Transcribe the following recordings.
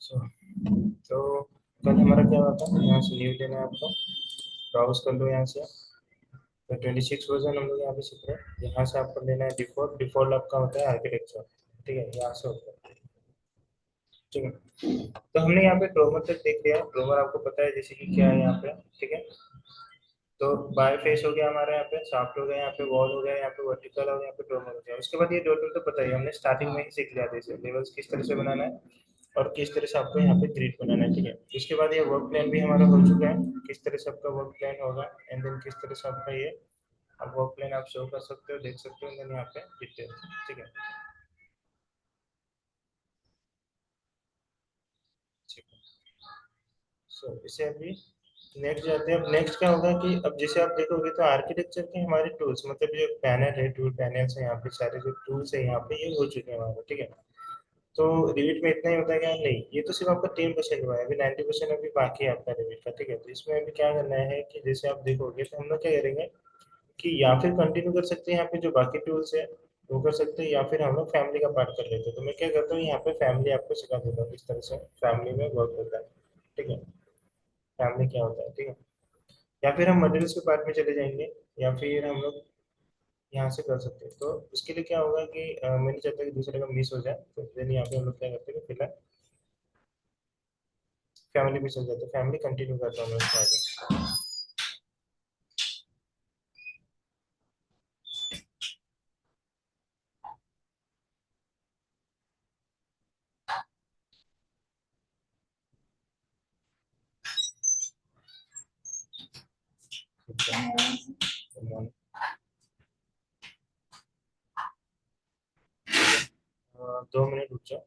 So, तो कल हमारा क्या हुआ था, यहाँ से न्यू लेना है आपको, ब्राउज कर लो यहाँ से। तो 26 वर्जन हम लोग यहाँ पे सीख रहे हैं। यहाँ से आपको लेना है डिफॉल्ट। डिफॉल्ट आपका होता है आर्किटेक्चर, ठीक है, यहाँ से होता है, ठीक है। तो हमने यहाँ पे ड्रोमर तक देख लिया। ड्रोमर आपको पता है जैसे कि क्या है यहाँ पे, ठीक है। तो बाय फेस हो गया हमारे यहाँ पे, शाफ्ट हो गया यहाँ पे, वॉल हो गया यहाँ पे, वर्टिकल हो गया यहाँ पे, ड्रोमर हो गया। उसके बाद ये टोटल तो पता ही है, हमने स्टार्टिंग में ही सीख लिया जैसे लेवल्स किस तरह से बनाना है और किस तरह से आपको यहाँ पे ग्रिड बनाना है, ठीक है। उसके बाद ये वर्क प्लान भी हमारा हो चुका है, किस तरह से आपका वर्क प्लान होगा, एंड देन किस तरह से आपका ये आप वर्क प्लान आप शो कर सकते हो, देख सकते हो, देन यहाँ पे डिटेल, ठीक है, ठीक है। सो इसे अभी नेक्स्ट जाते हैं। अब नेक्स्ट क्या होगा कि अब जैसे आप देखोगे तो आर्किटेक्चर के हमारे टूल्स, मतलब जो पैनल है, टूल पैनल्स है यहाँ पे, सारे जो टूल्स है यहाँ पे ये हो चुके हैं हमारे, ठीक है। तो रिविट में इतना ही होता है क्या, नहीं, ये तो सिर्फ आपका 3% हुआ है, अभी 90% अभी बाकी है आपका रिविट का, ठीक है। तो इसमें अभी क्या करना है कि जैसे आप देखोगे तो हम लोग क्या करेंगे कि या फिर कंटिन्यू कर सकते हैं यहाँ पे जो बाकी टूल्स है वो कर सकते हैं, या फिर हम लोग फैमिली का पार्ट कर लेते हैं। तो मैं क्या करता हूँ यहाँ पे फैमिली आपको सिखा देता हूँ किस तरह से फैमिली में वर्क होता है, ठीक है, फैमिली क्या होता है, ठीक है। या फिर हम मटेरियल्स के पार्ट में चले जाएंगे, या फिर हम लोग यहाँ से कर सकते हैं। तो उसके लिए क्या होगा कि मैं नहीं चाहता कि दूसरे का मिस हो जाए, तो देन यहाँ पे हम लोग क्या करते हैं कि फिलहाल फैमिली भी चल जाते हैं, फैमिली कंटिन्यू करता हूँ मैं उसके आगे। ठीक है, तो 2 मिनट रुक जाओ।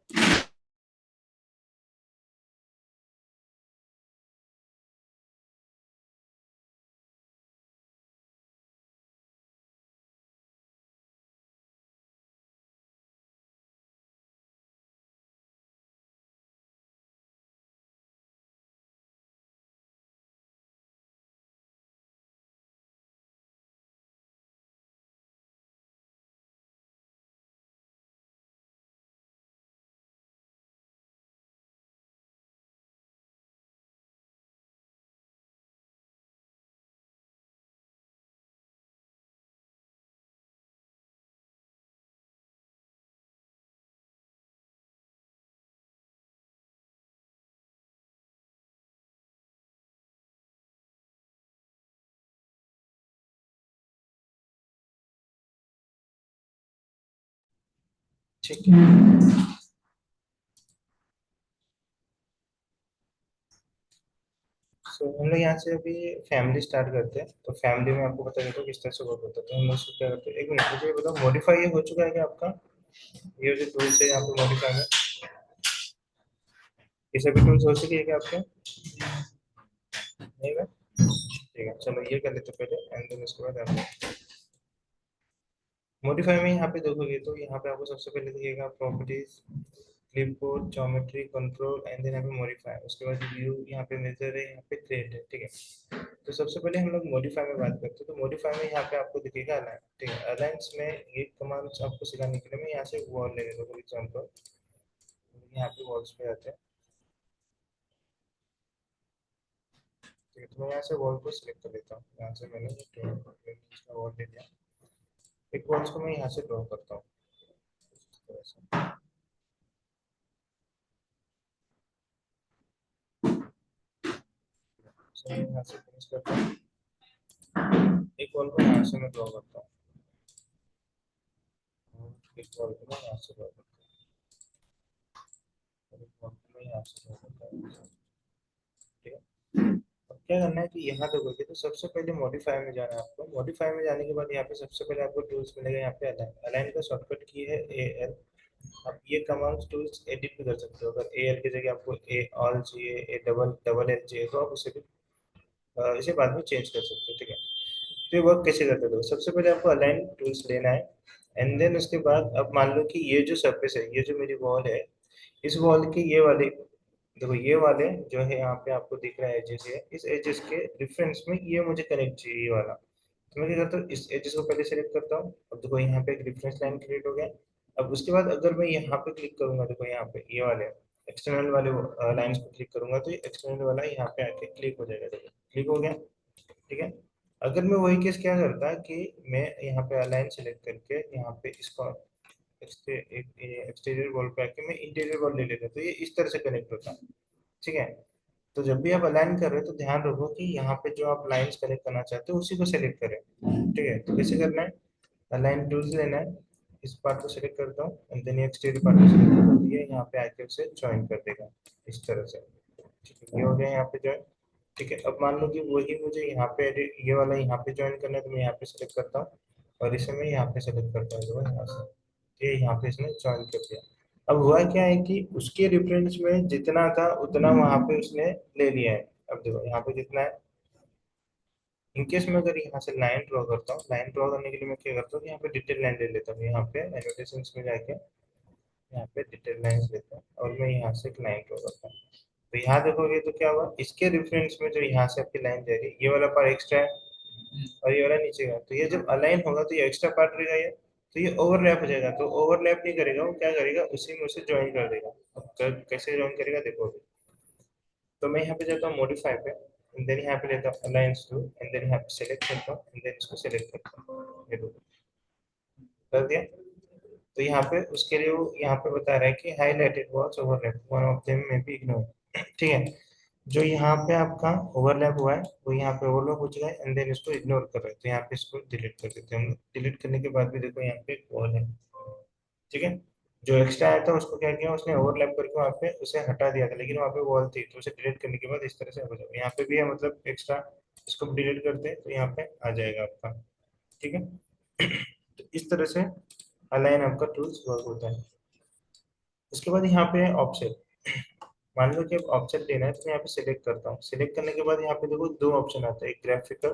ठीक है, तो हम लोग यहाँ से अभी फैमिली स्टार्ट करते हैं। तो फैमिली में आपको बता देता हूँ किस तरह से वर्क होता है। तो हम लोग इसको क्या करते हैं, एक मिनट मुझे ये बताओ, मॉडिफाई ये हो चुका है क्या आपका, ये जो टूल्स है यहाँ पे मॉडिफाई में, ये सभी टूल्स हो चुके हैं क्या आपके, नहीं है? ठीक है, चलो ये कर लेते हैं पहले, एंड देन उसके बाद आप मॉडिफाई में यहाँ पे देखोगे तो यहाँ पे आपको सबसे पहले दिखेगा properties, clipboard, geometry, control, and then यहाँ पे मॉडिफाई। उसके बाद व्यू, यहाँ पे मेजर है, यहाँ पे थ्रेड है, ठीक है। तो सबसे पहले हम लोग मॉडिफाई में बात करते हैं। तो मॉडिफाई में यहाँ पे आपको दिखेगा अलाइन, ठीक है। अलाइंस में ये कमांड्स आपको सिखाने के लिए मैं यहाँ से वॉल ले लेता हूँ फॉर एग्जाम्पल। यहाँ पे वॉल्स पे आते हैं, ठीक है। तो मैं यहाँ से वॉल को सिलेक्ट कर लेता हूँ, यहाँ से मैंने वॉल ले लिया। एक वॉल्स को मैं यहाँ से ड्रॉ करता हूँ इस तरह से। So, मैं यहाँ से फिनिश करता हूँ, एक वॉल को यहाँ से मैं ड्रॉ करता हूँ, एक वॉल को मैं यहाँ से ड्रॉ करता हूँ, एक वॉल को मैं यहाँ से ड्रॉ करता हूँ, ठीक है। अब क्या करना है कि यहाँ देखोगे तो सबसे पहले मॉडिफाई में जाना है आपको। मॉडिफाई में जाने के बाद यहाँ पे सबसे पहले आपको टूल्स मिलेगा, यहाँ पे अलाइन। अलाइन का शॉर्टकट की है ए एल। आप ये कमांड टूल्स एडिट भी कर सकते हो, अगर ए एल की जगह आपको ए ऑल चाहिए, ए डबल डबल एल चाहिए, तो आप उसे भी इसे बाद में चेंज कर सकते हो, ठीक है। तो ये वर्क कैसे करते हो, सबसे पहले आपको अलाइन टूल्स लेना है, एंड देन उसके बाद अब मान लो कि ये जो सरफेस है, ये जो मेरी वॉल है, इस वॉल के ये वाले, देखो ये वाले जो है यहाँ पे आपको दिख रहा है एजेस है, इस एजेस के रेफरेंस में ये मुझे कनेक्ट चाहिए, ये वाला। तो मैं क्या करता हूँ, इस एजेस को पहले सेलेक्ट करता हूँ। अब देखो यहाँ पे एक रेफरेंस लाइन क्रिएट हो गया। अब उसके बाद अगर मैं यहाँ पे क्लिक करूंगा, देखो यहाँ पे ये वाले एक्सटर्नल वाले लाइंस को क्लिक करूंगा तो ये एक्सटर्नल वाला यहाँ पे आके क्लिक हो जाएगा, देखिए क्लिक हो गया। ठीक है, अगर मैं वही केस क्या करता कि मैं यहाँ पे अलाइन सेलेक्ट करके यहाँ पे इसको एक्सटीरियर वॉल पे आके मैं इंटीरियर वॉल ले लेता तो ये इस तरह से कनेक्ट होता। ठीक है, तो जब भी आप अलाइन कर रहे हो तो ध्यान रखो कि यहाँ पे जो आप लाइंस कनेक्ट करना चाहते हो उसी को सेलेक्ट करें। ठीक है, तो कैसे करना है, अलाइन टूल्स लेना है, इस पार्ट को सिलेक्ट करता हूँ एंड देन एक्सटीरियर पार्ट को सिलेक्ट करता हूँ, ये यहाँ पे आके उसे ज्वाइन कर देगा इस तरह से। ठीक है, ये हो गया यहाँ पे ज्वाइन। ठीक है, अब मान लो कि वही मुझे यहाँ पे ये वाला यहाँ पे ज्वाइन करना है तो मैं यहाँ पे सेलेक्ट करता हूँ और इसे मैं यहाँ पे सेलेक्ट करता हूँ, जो है यहाँ से ये यहाँ पे इसने ज्वाइन कर दिया। अब हुआ क्या है कि उसके रेफरेंस में जितना था उतना वहां पे उसने ले लिया है। अब देखो यहाँ पे कितना है, इनकेस मैं अगर यहाँ से लाइन ड्रॉ करता हूँ, लाइन ड्रॉ करने के लिए मैं क्या करता हूँ, यहाँ पे डिटेल लाइन ले लेता हूँ, यहाँ पे एनोटेशंस में जाके यहाँ पे डिटेल लाइन लेता हूँ और मैं यहाँ से एक लाइन ड्रॉ करता हूँ। तो यहाँ देखोगे तो क्या हुआ, इसके रेफरेंस में जो यहाँ से आपकी लाइन जा रही है ये वाला पार्ट एक्स्ट्रा है और ये वाला नीचे का, तो ये जब अलाइन होगा तो ये एक्स्ट्रा पार्ट रहेगा ये, तो ये ओवरलैप हो जाएगा। तो ओवरलैप नहीं करेगा, वो क्या करेगा उसी में उसे ज्वाइन कर देगा। अब कैसे ज्वाइन करेगा देखो अभी। तो मैं यहाँ पे जाता हूँ मॉडिफाई पे एंड देन यहाँ पे लेता हूँ अलाइंस टू एंड देन यहाँ पे सेलेक्ट करता हूँ एंड देन इसको सेलेक्ट करता हूँ, ये दो कर दिया। तो यहाँ पे उसके लिए वो यहाँ पे बता रहा है कि highlighted was overlap, one of them में बी इग्नोर। ठीक है, जो यहाँ पे आपका ओवरलैप हुआ है वो यहाँ पे ओवरलैप हो चुका है एंड देन इसको इग्नोर कर रहे हैं, तो यहाँ पे इसको डिलीट कर देते हैं हम। डिलीट करने के बाद भी देखो यहाँ पे वॉल है। ठीक है, जो एक्स्ट्रा आया था उसको क्या किया उसने, ओवरलैप करके वहाँ पे उसे हटा दिया था, लेकिन वहाँ पे वॉल थी तो उसे डिलीट करने के बाद इस तरह से हो जाएगा। यहाँ पे भी है मतलब एक्स्ट्रा, इसको डिलीट करते हैं तो यहाँ पे आ जाएगा आपका। ठीक है, तो इस तरह से अलाइन आपका टूल्स वर्क होता है। उसके बाद यहाँ पे ऑप्शन, मान लो कि अब ऑप्शन लेना है तो मैं यहाँ पे सिलेक्ट करता हूँ। सिलेक्ट करने के बाद यहाँ पे देखो दो ऑप्शन आता है, एक ग्राफिकल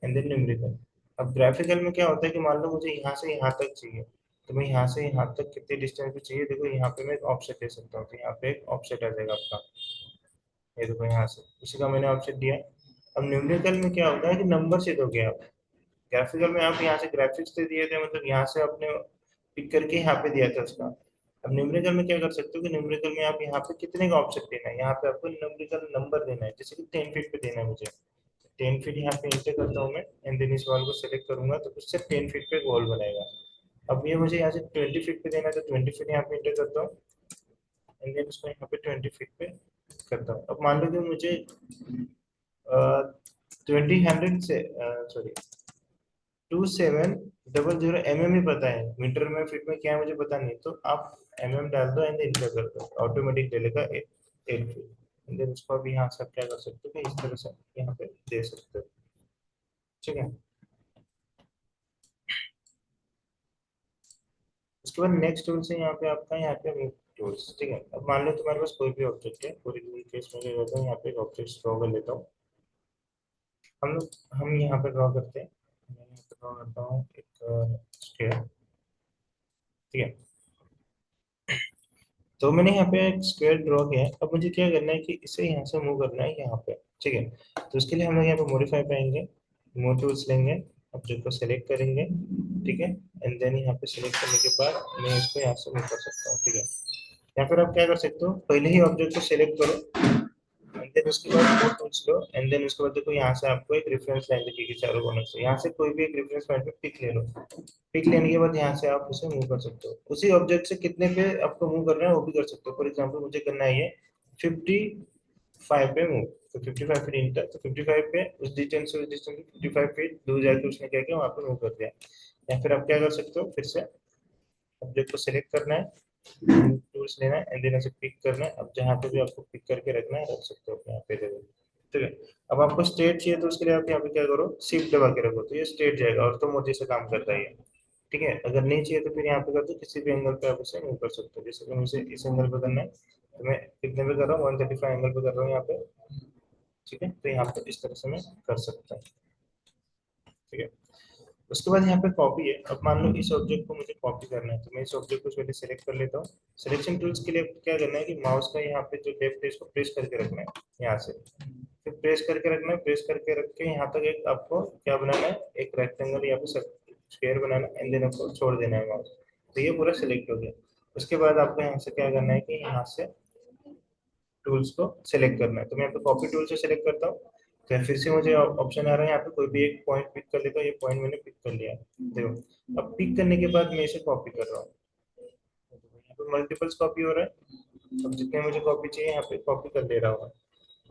एंड देन न्यूमेरिकल। अब ग्राफिकल में क्या होता है कि मान लो मुझे यहाँ से यहाँ तक चाहिए, तो मैं यहाँ से यहाँ तक कितने डिस्टेंस पे चाहिए, देखो यहाँ पे मैं एक ऑप्शन दे सकता हूँ, तो यहाँ पे एक ऑप्शन आ जाएगा आपका, ये देखो यहाँ से उसी का मैंने ऑप्शन दिया। अब न्यूमेरिकल में क्या होता है कि नंबर से दोगे आप, ग्राफिकल में आप यहाँ से ग्राफिक्स से दिए थे, मतलब यहाँ से आपने पिक करके यहाँ पे दिया था उसका। अब न्यूमेरिकल में क्या कर सकते हो कि न्यूमेरिकल में आप यहाँ पे कितने का ऑप्शन देना है, यहाँ पे आपको न्यूमेरिकल नंबर देना है, जैसे कि 10 फीट पे देना है मुझे, 10 फीट यहाँ पे इंटर करता हूँ मैं एंड देन इस वॉल को सेलेक्ट करूंगा तो उससे 10 फीट पे वॉल बनाएगा। अब ये मुझे यहाँ से 20 फीट पे देना है तो 20 फीट यहाँ पे इंटर करता हूँ एंड देन उसको यहाँ पे 20 फीट पे करता हूँ। अब मान लो कि मुझे 20 हंड्रेड से सॉरी 2700 ही पता है, मीटर में फीट में क्या है मुझे पता नहीं, तो आप डाल दो एंड इंटर कर दो, ऑटोमेटिक ले लेगा 8 फीट। एंड देन उसको अभी यहाँ से आप क्या कर सकते हो कि इस तरह से यहाँ पे दे सकते हो। ठीक है, उसके बाद नेक्स्ट टूल से यहाँ पे आपका यहाँ पे टूल्स। ठीक है, अब मान लो तुम्हारे पास कोई भी ऑब्जेक्ट है, फॉर एग्जाम्पल केस में क्या करता हूँ यहाँ पे एक ऑब्जेक्ट ड्रॉ कर लेता हूँ। हम यहाँ पे ड्रॉ करते हैं, मैं यहाँ पे ड्रॉ करता हूँ एक स्क्वायर। ठीक है, तो मैंने यहाँ पे एक स्क्वायर ड्रॉ किया है, अब मुझे क्या करना है कि इसे यहाँ से मूव करना है यहाँ पे। ठीक है, तो उसके लिए हम लोग यहाँ पे मॉडिफाई पे आएंगे, मूव टूल्स लेंगे, ऑब्जेक्ट को सेलेक्ट करेंगे। ठीक है, एंड देन यहाँ पे सेलेक्ट करने के बाद मैं इसको यहाँ से मूव कर सकता हूँ। ठीक है, या फिर आप क्या कर सकते हो, पहले ही ऑब्जेक्ट को सेलेक्ट करो एंड देन उसके बाद मूव टूल्स लो एंड देन उसके बाद देखो यहाँ से आपको एक रेफरेंस लाइन दिखेगी चारों कोनों से, यहाँ से कोई भी एक रेफरेंस पॉइंट पे पिक ले लो। पिक लेने के बाद यहाँ से आप उसे मूव कर सकते हो, उसी ऑब्जेक्ट से कितने पे आपको मूव करना है वो भी कर सकते हो। फॉर एग्जाम्पल मुझे करना है ये 55 पे मूव, तो 55 फीट इंटर, तो 55 पे उस डिस्टेंस से उस डिस्टेंस 55 फीट दूर जाके उसने क्या किया वहाँ पे मूव कर दिया। या फिर आप क्या कर सकते हो, फिर से ऑब्जेक्ट को सिलेक्ट करना है, टूल्स लेना है एंड देन ऐसे पिक करना है, अब जहाँ पे भी आपको पिक करके रखना है रख सकते हो यहाँ पे जगह। ठीक है, अब आपको स्ट्रेट चाहिए तो उसके लिए आप यहाँ पे क्या करो, शिफ्ट दबा के रखो तो ये स्ट्रेट जाएगा और तो मोटे से काम करता है ये। ठीक है, अगर नहीं चाहिए तो फिर यहाँ पे कर दो, किसी भी एंगल पे आप उसे मूव कर सकते हो, जैसे कि मुझे इस एंगल पे करना है तो मैं कितने पे कर रहा हूँ 135 एंगल पे कर रहा हूँ यहाँ पे। ठीक है, तो यहाँ पे इस तरह से मैं कर सकता हूँ। ठीक है, उसके बाद यहाँ पे कॉपी है, अब मान लो इस ऑब्जेक्ट को मुझे कॉपी करना है तो मैं इस ऑब्जेक्ट को पहले सेलेक्ट कर लेता हूँ। सिलेक्शन टूल्स के लिए क्या करना है कि माउस का यहाँ पे जो लेफ्ट है इसको प्रेस करके रखना है यहाँ से, फिर प्रेस करके रखना है, प्रेस करके रख के यहाँ तक एक आपको क्या बनाना है, एक रेक्टेंगल या फिर स्क्वायर बनाना है एंड देन आपको छोड़ देना है माउस, तो ये पूरा सिलेक्ट हो गया। उसके बाद आपको यहाँ से क्या करना है कि यहाँ से टूल्स को सिलेक्ट करना है, तो मैं यहाँ पे कॉपी टूल से सिलेक्ट करता हूँ। तो फिर से मुझे ऑप्शन आ रहा है यहाँ पे कोई भी एक पॉइंट पिक कर लेता हूँ, ये पॉइंट मैंने पिक कर लिया। देखो अब पिक करने के बाद मैं इसे कॉपी कर रहा हूँ, यहाँ पे मल्टीपल्स कॉपी हो रहा है। अब जितने मुझे कॉपी चाहिए यहाँ पे कॉपी कर ले रहा हूँ।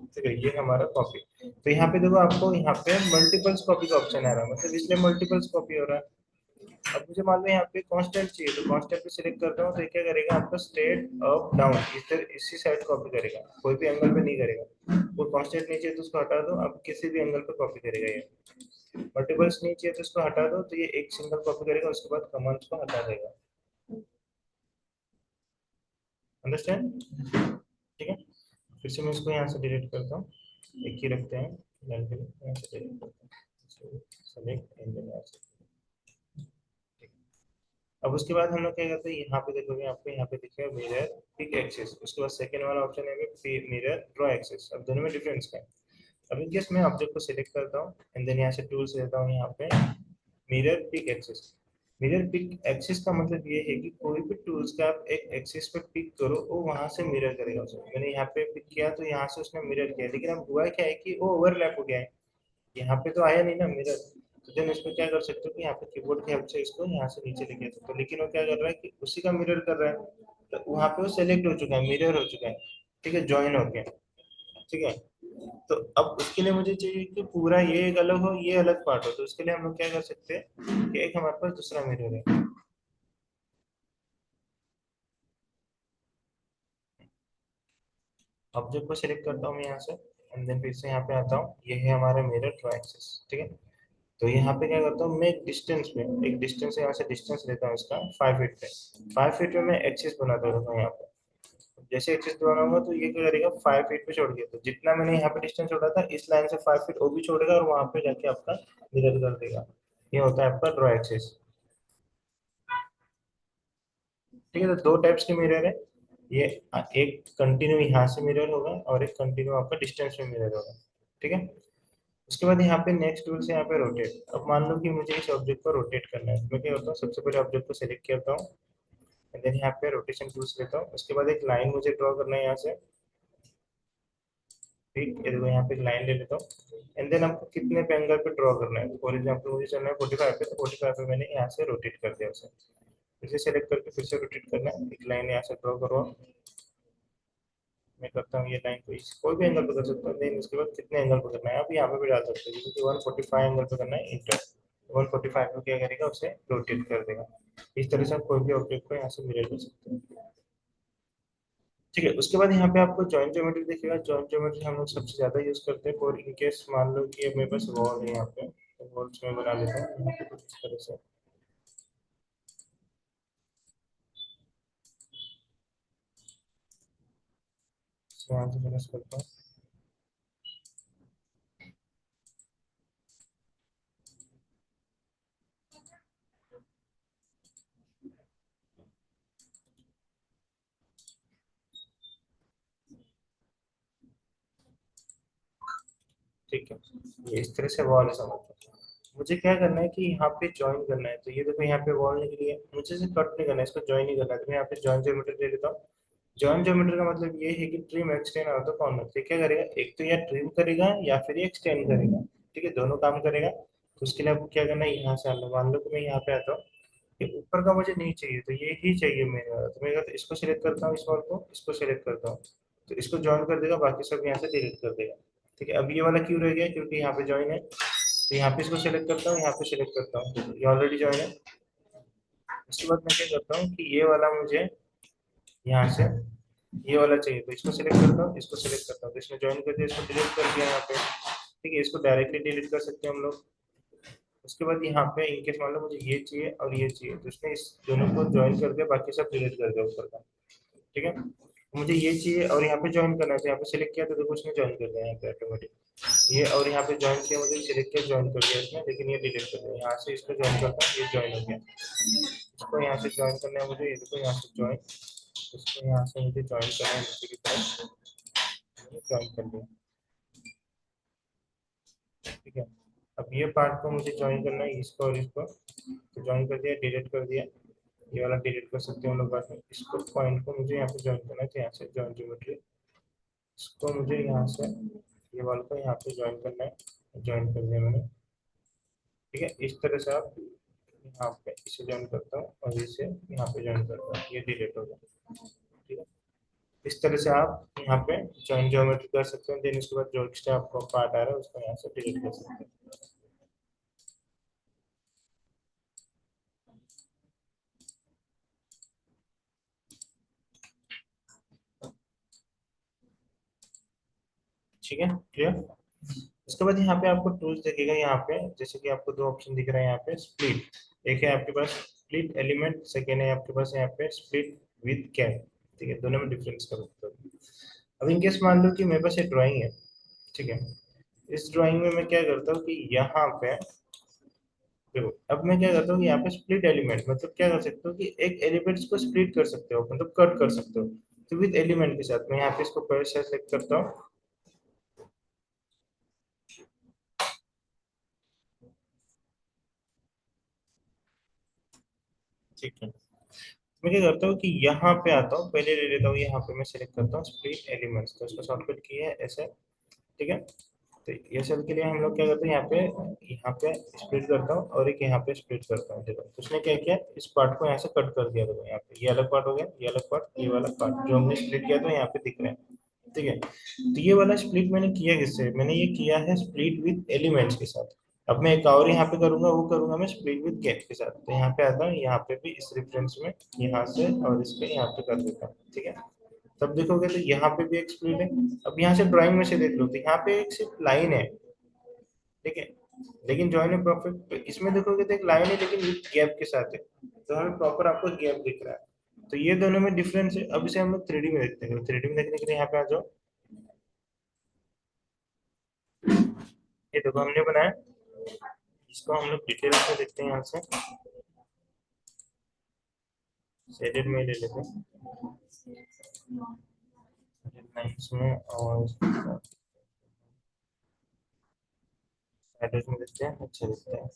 ठीक है, ये हमारा कॉपी। तो यहाँ पे देखो आपको यहाँ पे मल्टीपल्स कॉपी का ऑप्शन आ रहा है, मतलब इसलिए मल्टीपल्स कॉपी हो रहा है। अब मुझे मान लो यहाँ पे कांस्टेंट चाहिए, तो कांस्टेंट पे सिलेक्ट करता हूँ, तो ये क्या करेगा आपका स्ट्रेट अप डाउन इधर इसी साइड कॉपी करेगा, कोई भी एंगल पे नहीं करेगा। वो कांस्टेंट नहीं चाहिए तो उसको हटा दो, अब किसी भी एंगल पे कॉपी करेगा ये। मल्टीपल्स नहीं चाहिए तो इसको हटा दो, तो ये एक सिंगल कॉपी करेगा, उसके बाद कमांड्स को हटा देगा। अंडरस्टैंड? ठीक है, फिर से मैं इसको यहाँ से डिलीट करता हूँ, एक ही रखते हैं फिलहाल के लिए, यहाँ से डिलीट करता हूँ, सेलेक्ट एंड देन यहाँ से। अब उसके बाद हम लोग क्या करते हैं, यहाँ पे देखोगे आपको यहाँ पे दिखेगा मिरर पिक एक्सिस, उसके बाद सेकंड वाला ऑप्शन है मिरर ड्रॉ एक्सिस। अब दोनों में डिफरेंस क्या है? अब इनकेस मैं ऑब्जेक्ट को सिलेक्ट करता हूँ एंड देन यहाँ से टूल्स लेता हूँ, यहाँ पे mirror pick axis. Mirror pick axis का मतलब ये है कि कोई भी टूल्स का आप एक एक्सिस पे पिक करो, वो वहां से मिरर करेगा उसे। मैंने यहाँ पे पिक किया तो यहाँ से उसने मिरर किया, लेकिन अब हुआ क्या है कि वो ओवरलैप हो गया है, यहाँ पे तो आया नहीं ना मिरर। तो देन इसमें क्या कर सकते हो कि यहाँ पे कीबोर्ड की हेल्प से इसको यहाँ से नीचे लेके आ सकते हो, लेकिन वो क्या कर रहा है कि उसी का मिरर कर रहा है, तो वहां पे वो सेलेक्ट हो चुका है, मिरर हो चुका है। ठीक है, ज्वाइन हो गया। ठीक है, तो अब उसके लिए मुझे चाहिए कि पूरा ये एक अलग हो, ये अलग पार्ट हो, तो उसके लिए हम लोग क्या कर सकते हैं कि एक हमारे पास दूसरा मिरर है। ऑब्जेक्ट को सिलेक्ट करता हूँ मैं यहाँ से एंड देन फिर से यहाँ पे आता हूँ, ये है हमारा मिरर ड्रॉ एक्सिस। ठीक है, तो यहाँ पे क्या करता हूँ मैं, एक डिस्टेंस यहाँ से डिस्टेंस लेता हूँ इसका 5 फीट पे। 5 फीट में मैं एक्सिस बनाता रहता हूँ यहाँ पे। जैसे एक्सिस बनाऊंगा तो ये क्या करेगा, 5 फीट पे छोड़ दिया, तो जितना मैंने यहाँ पे डिस्टेंस छोड़ा था इस लाइन से 5 फीट वो भी छोड़ेगा और वहां पे जाके आपका मिरर कर देगा। ये होता है आपका ड्रॉ एक्सिस। ठीक है, तो दो टाइप्स के मिरर है ये, एक कंटिन्यू यहाँ से मिरर होगा और एक कंटिन्यू आपका डिस्टेंस में मिरर होगा। ठीक है, उसके बाद यहाँ पे नेक्स्ट टूल से यहाँ पे रोटेट। अब मान लो कि मुझे इस ऑब्जेक्ट को रोटेट करना है, तो मैं क्या करता हूँ, सबसे पहले ऑब्जेक्ट को सिलेक्ट करता हूँ एंड देन यहाँ पे रोटेशन टूल्स लेता हूँ। उसके बाद एक लाइन मुझे ड्रॉ करना है यहाँ से। ठीक, ये देखो यहाँ पे एक लाइन ले लेता हूँ एंड देन आपको कितने पे एंगल पे ड्रॉ करना है, तो फॉर एग्जाम्पल मुझे चलना है 45 पे, तो 45 पे मैंने यहाँ से रोटेट कर दिया उसे। इसे सेलेक्ट करके फिर से रोटेट करना है, एक लाइन यहाँ से ड्रॉ करो। मैं करता हूँ ये लाइन को कोई भी एंगल पे कर सकता हूँ, देन उसके बाद कितने एंगल पे करना है आप यहाँ पे भी डाल सकते हो, जैसे कि 145 एंगल पे करना है, इंटर। 145 पे क्या करेगा, उसे रोटेट कर देगा। इस तरह से आप कोई भी ऑब्जेक्ट को यहाँ से मिरर कर सकते हो। ठीक है, उसके बाद यहाँ पे आपको जॉइंट ज्योमेट्री दिखेगा। जॉइंट ज्योमेट्री हम लोग सबसे ज्यादा यूज करते हैं, और इन केस मान लो कि अब मेरे पास वॉल है यहाँ पे, तो वॉल्स में बना लेता हूँ यहाँ पे कुछ इस तरह से। यहाँ से फिनिश करता हूँ। ठीक है, ये इस तरह से वॉल है, समझ लो। मुझे क्या करना है कि यहाँ पे ज्वाइन करना है, तो ये देखो यहाँ पे वॉल निकली है, मुझे इसे कट नहीं करना है, इसको ज्वाइन नहीं करना है, तो मैं यहाँ पे जॉइन ज्योमेट्री ले लेता हूँ। जॉइन ज्योमेट्री का मतलब ये है कि ट्रिम एक्सटेंड और तो कॉर्नर, तो क्या करेगा, एक तो या ट्रिम करेगा या फिर ये एक्सटेंड करेगा। ठीक है, दोनों काम करेगा। तो उसके लिए आपको क्या करना है, यहाँ से आना, मान लो कि मैं यहाँ पे आता हूँ, ये ऊपर का मुझे नहीं चाहिए, तो ये ही चाहिए मेरे वाला, तो मैं क्या, तो इसको सिलेक्ट करता हूँ, इस वॉल को इसको सिलेक्ट करता हूँ, तो इसको ज्वाइन कर देगा, बाकी सब यहाँ से डिलीट कर देगा। ठीक है, अब ये वाला क्यों रह गया, क्योंकि यहाँ पे ज्वाइन है, तो यहाँ पे इसको सिलेक्ट करता हूँ, यहाँ पे सिलेक्ट करता हूँ, ये ऑलरेडी ज्वाइन है। उसके बाद मैं क्या करता हूँ कि ये वाला मुझे यहाँ से ये वाला चाहिए, तो इसको सिलेक्ट करता हूँ, इसको सिलेक्ट करता हूँ, तो इसने ज्वाइन कर दिया, इसको डिलीट कर दिया यहाँ पे। ठीक है, इसको डायरेक्टली डिलीट कर सकते हैं हम लोग। उसके बाद यहाँ पे इनकेस मान लो मुझे ये चाहिए और ये चाहिए, तो इसने इस दोनों को ज्वाइन कर दिया, बाकी सब डिलीट कर दिया ऊपर का। ठीक है, मुझे ये चाहिए और यहाँ पे ज्वाइन करना है, तो यहाँ पे सिलेक्ट किया तो देखो उसने ज्वाइन कर दिया यहाँ पे ऑटोमेटिक। ये और यहाँ पे ज्वाइन किया, मुझे सिलेक्ट किया, ज्वाइन कर दिया इसने, लेकिन ये डिलीट कर दिया। यहाँ से इसको ज्वाइन करता हूँ, ये ज्वाइन हो गया। इसको यहाँ से ज्वाइन करना है मुझे, ये देखो यहाँ से ज्वाइन, इसको यहाँ से मुझे ज्वाइन करना है नीचे की तरफ, ज्वाइन कर दिया। ठीक है, अब ये पार्ट को मुझे ज्वाइन करना है, इसको और इसको, तो ज्वाइन कर दिया, डिलीट कर दिया। ये वाला डिलीट कर सकते हैं हम लोग बाद में, इसको पॉइंट को मुझे यहाँ पे ज्वाइन करना है, तो यहाँ से ज्वाइन ज्योमेट्री इसको मुझे यहाँ से ये वाले को यहाँ पे ज्वाइन करना है, ज्वाइन कर दिया मैंने। ठीक है, इस तरह से आप यहाँ पे इसे ज्वाइन करता हूँ और इसे यहाँ पे ज्वाइन करता हूँ, ये डिलीट हो गया। ठीक है, इस तरह से आप यहाँ पे ज्वाइन ज्योमेट्री कर सकते हैं। देन इसके बाद जो एक्स्ट्रा आपको पार्ट आ रहा है उसको यहाँ से डिलीट कर सकते हैं। ठीक है, क्लियर। उसके बाद यहाँ पे आपको टूल्स दिखेगा, यहाँ पे जैसे कि आपको दो ऑप्शन दिख रहे हैं यहाँ पे, स्प्लिट एक है आपके पास स्प्लिट एलिमेंट, सेकेंड है आपके पास यहाँ पे स्प्लिट विद कैप। ठीक है, दोनों में डिफरेंस कर सकते हो। अब इनकेस मान लो कि मेरे पास एक ड्राइंग है। ठीक है, इस ड्राइंग में मैं क्या करता हूँ कि यहाँ पे देखो, अब मैं क्या करता हूँ कि यहाँ पे स्प्लिट एलिमेंट मतलब क्या कर सकते हो कि एक एलिमेंट्स को स्प्लिट कर सकते हो, मतलब कट कर सकते हो। तो विद एलिमेंट के साथ मैं यहाँ पे इसको पहले से सेलेक्ट करता हूँ। ठीक है, मैं क्या करता हूँ कि यहाँ पे आता हूँ, पहले ले लेता हूँ, यहाँ पे मैं सेलेक्ट करता हूँ स्प्लिट एलिमेंट्स, तो इसका शॉर्टकट की है ऐसे। ठीक है, तो ये सब के लिए हम लोग क्या करते हैं, यहाँ पे स्प्लिट करता हूँ और एक यहाँ पे स्प्लिट करता हूँ। देखो, तो उसने क्या किया, इस पार्ट को यहाँ से कट कर दिया। देखो यहाँ पे ये अलग पार्ट हो गया, ये अलग पार्ट, ये वाला पार्ट जो हमने स्प्लिट किया था यहाँ पे दिख रहा है। ठीक है, तो ये वाला स्प्लिट मैंने किया किससे, मैंने ये किया है स्प्लिट विद एलिमेंट्स के साथ। अब मैं एक और यहाँ पे करूंगा, वो करूंगा मैं स्प्लिट विद गैप के साथ। तो यहाँ पे आता हूँ, यहाँ पे भी इस रेफरेंस में यहाँ से और इसके यहाँ पे कर देता हूँ। ठीक है, तब देखोगे तो यहाँ पे भी एक स्प्लिट है। अब यहाँ से ड्राइंग में से देख लो तो यहाँ पे एक सिर्फ लाइन है। ठीक है, लेकिन जॉइन है परफेक्ट, इसमें देखोगे तो एक लाइन है लेकिन विद गैप के साथ है, तो हमें प्रॉपर आपको गैप दिख रहा है। तो ये दोनों में डिफरेंस है। अब इसे हम लोग 3D में देखते हैं। 3D में देखने के लिए यहाँ पे आ जाओ, ये देखो हमने बनाया, इसको हम लोग डिटेल्स में देखते हैं। यहाँ से शेडेड में ले लेते हैं, लाइन्स में, और शेडेड में देखते हैं, अच्छा दिखता है।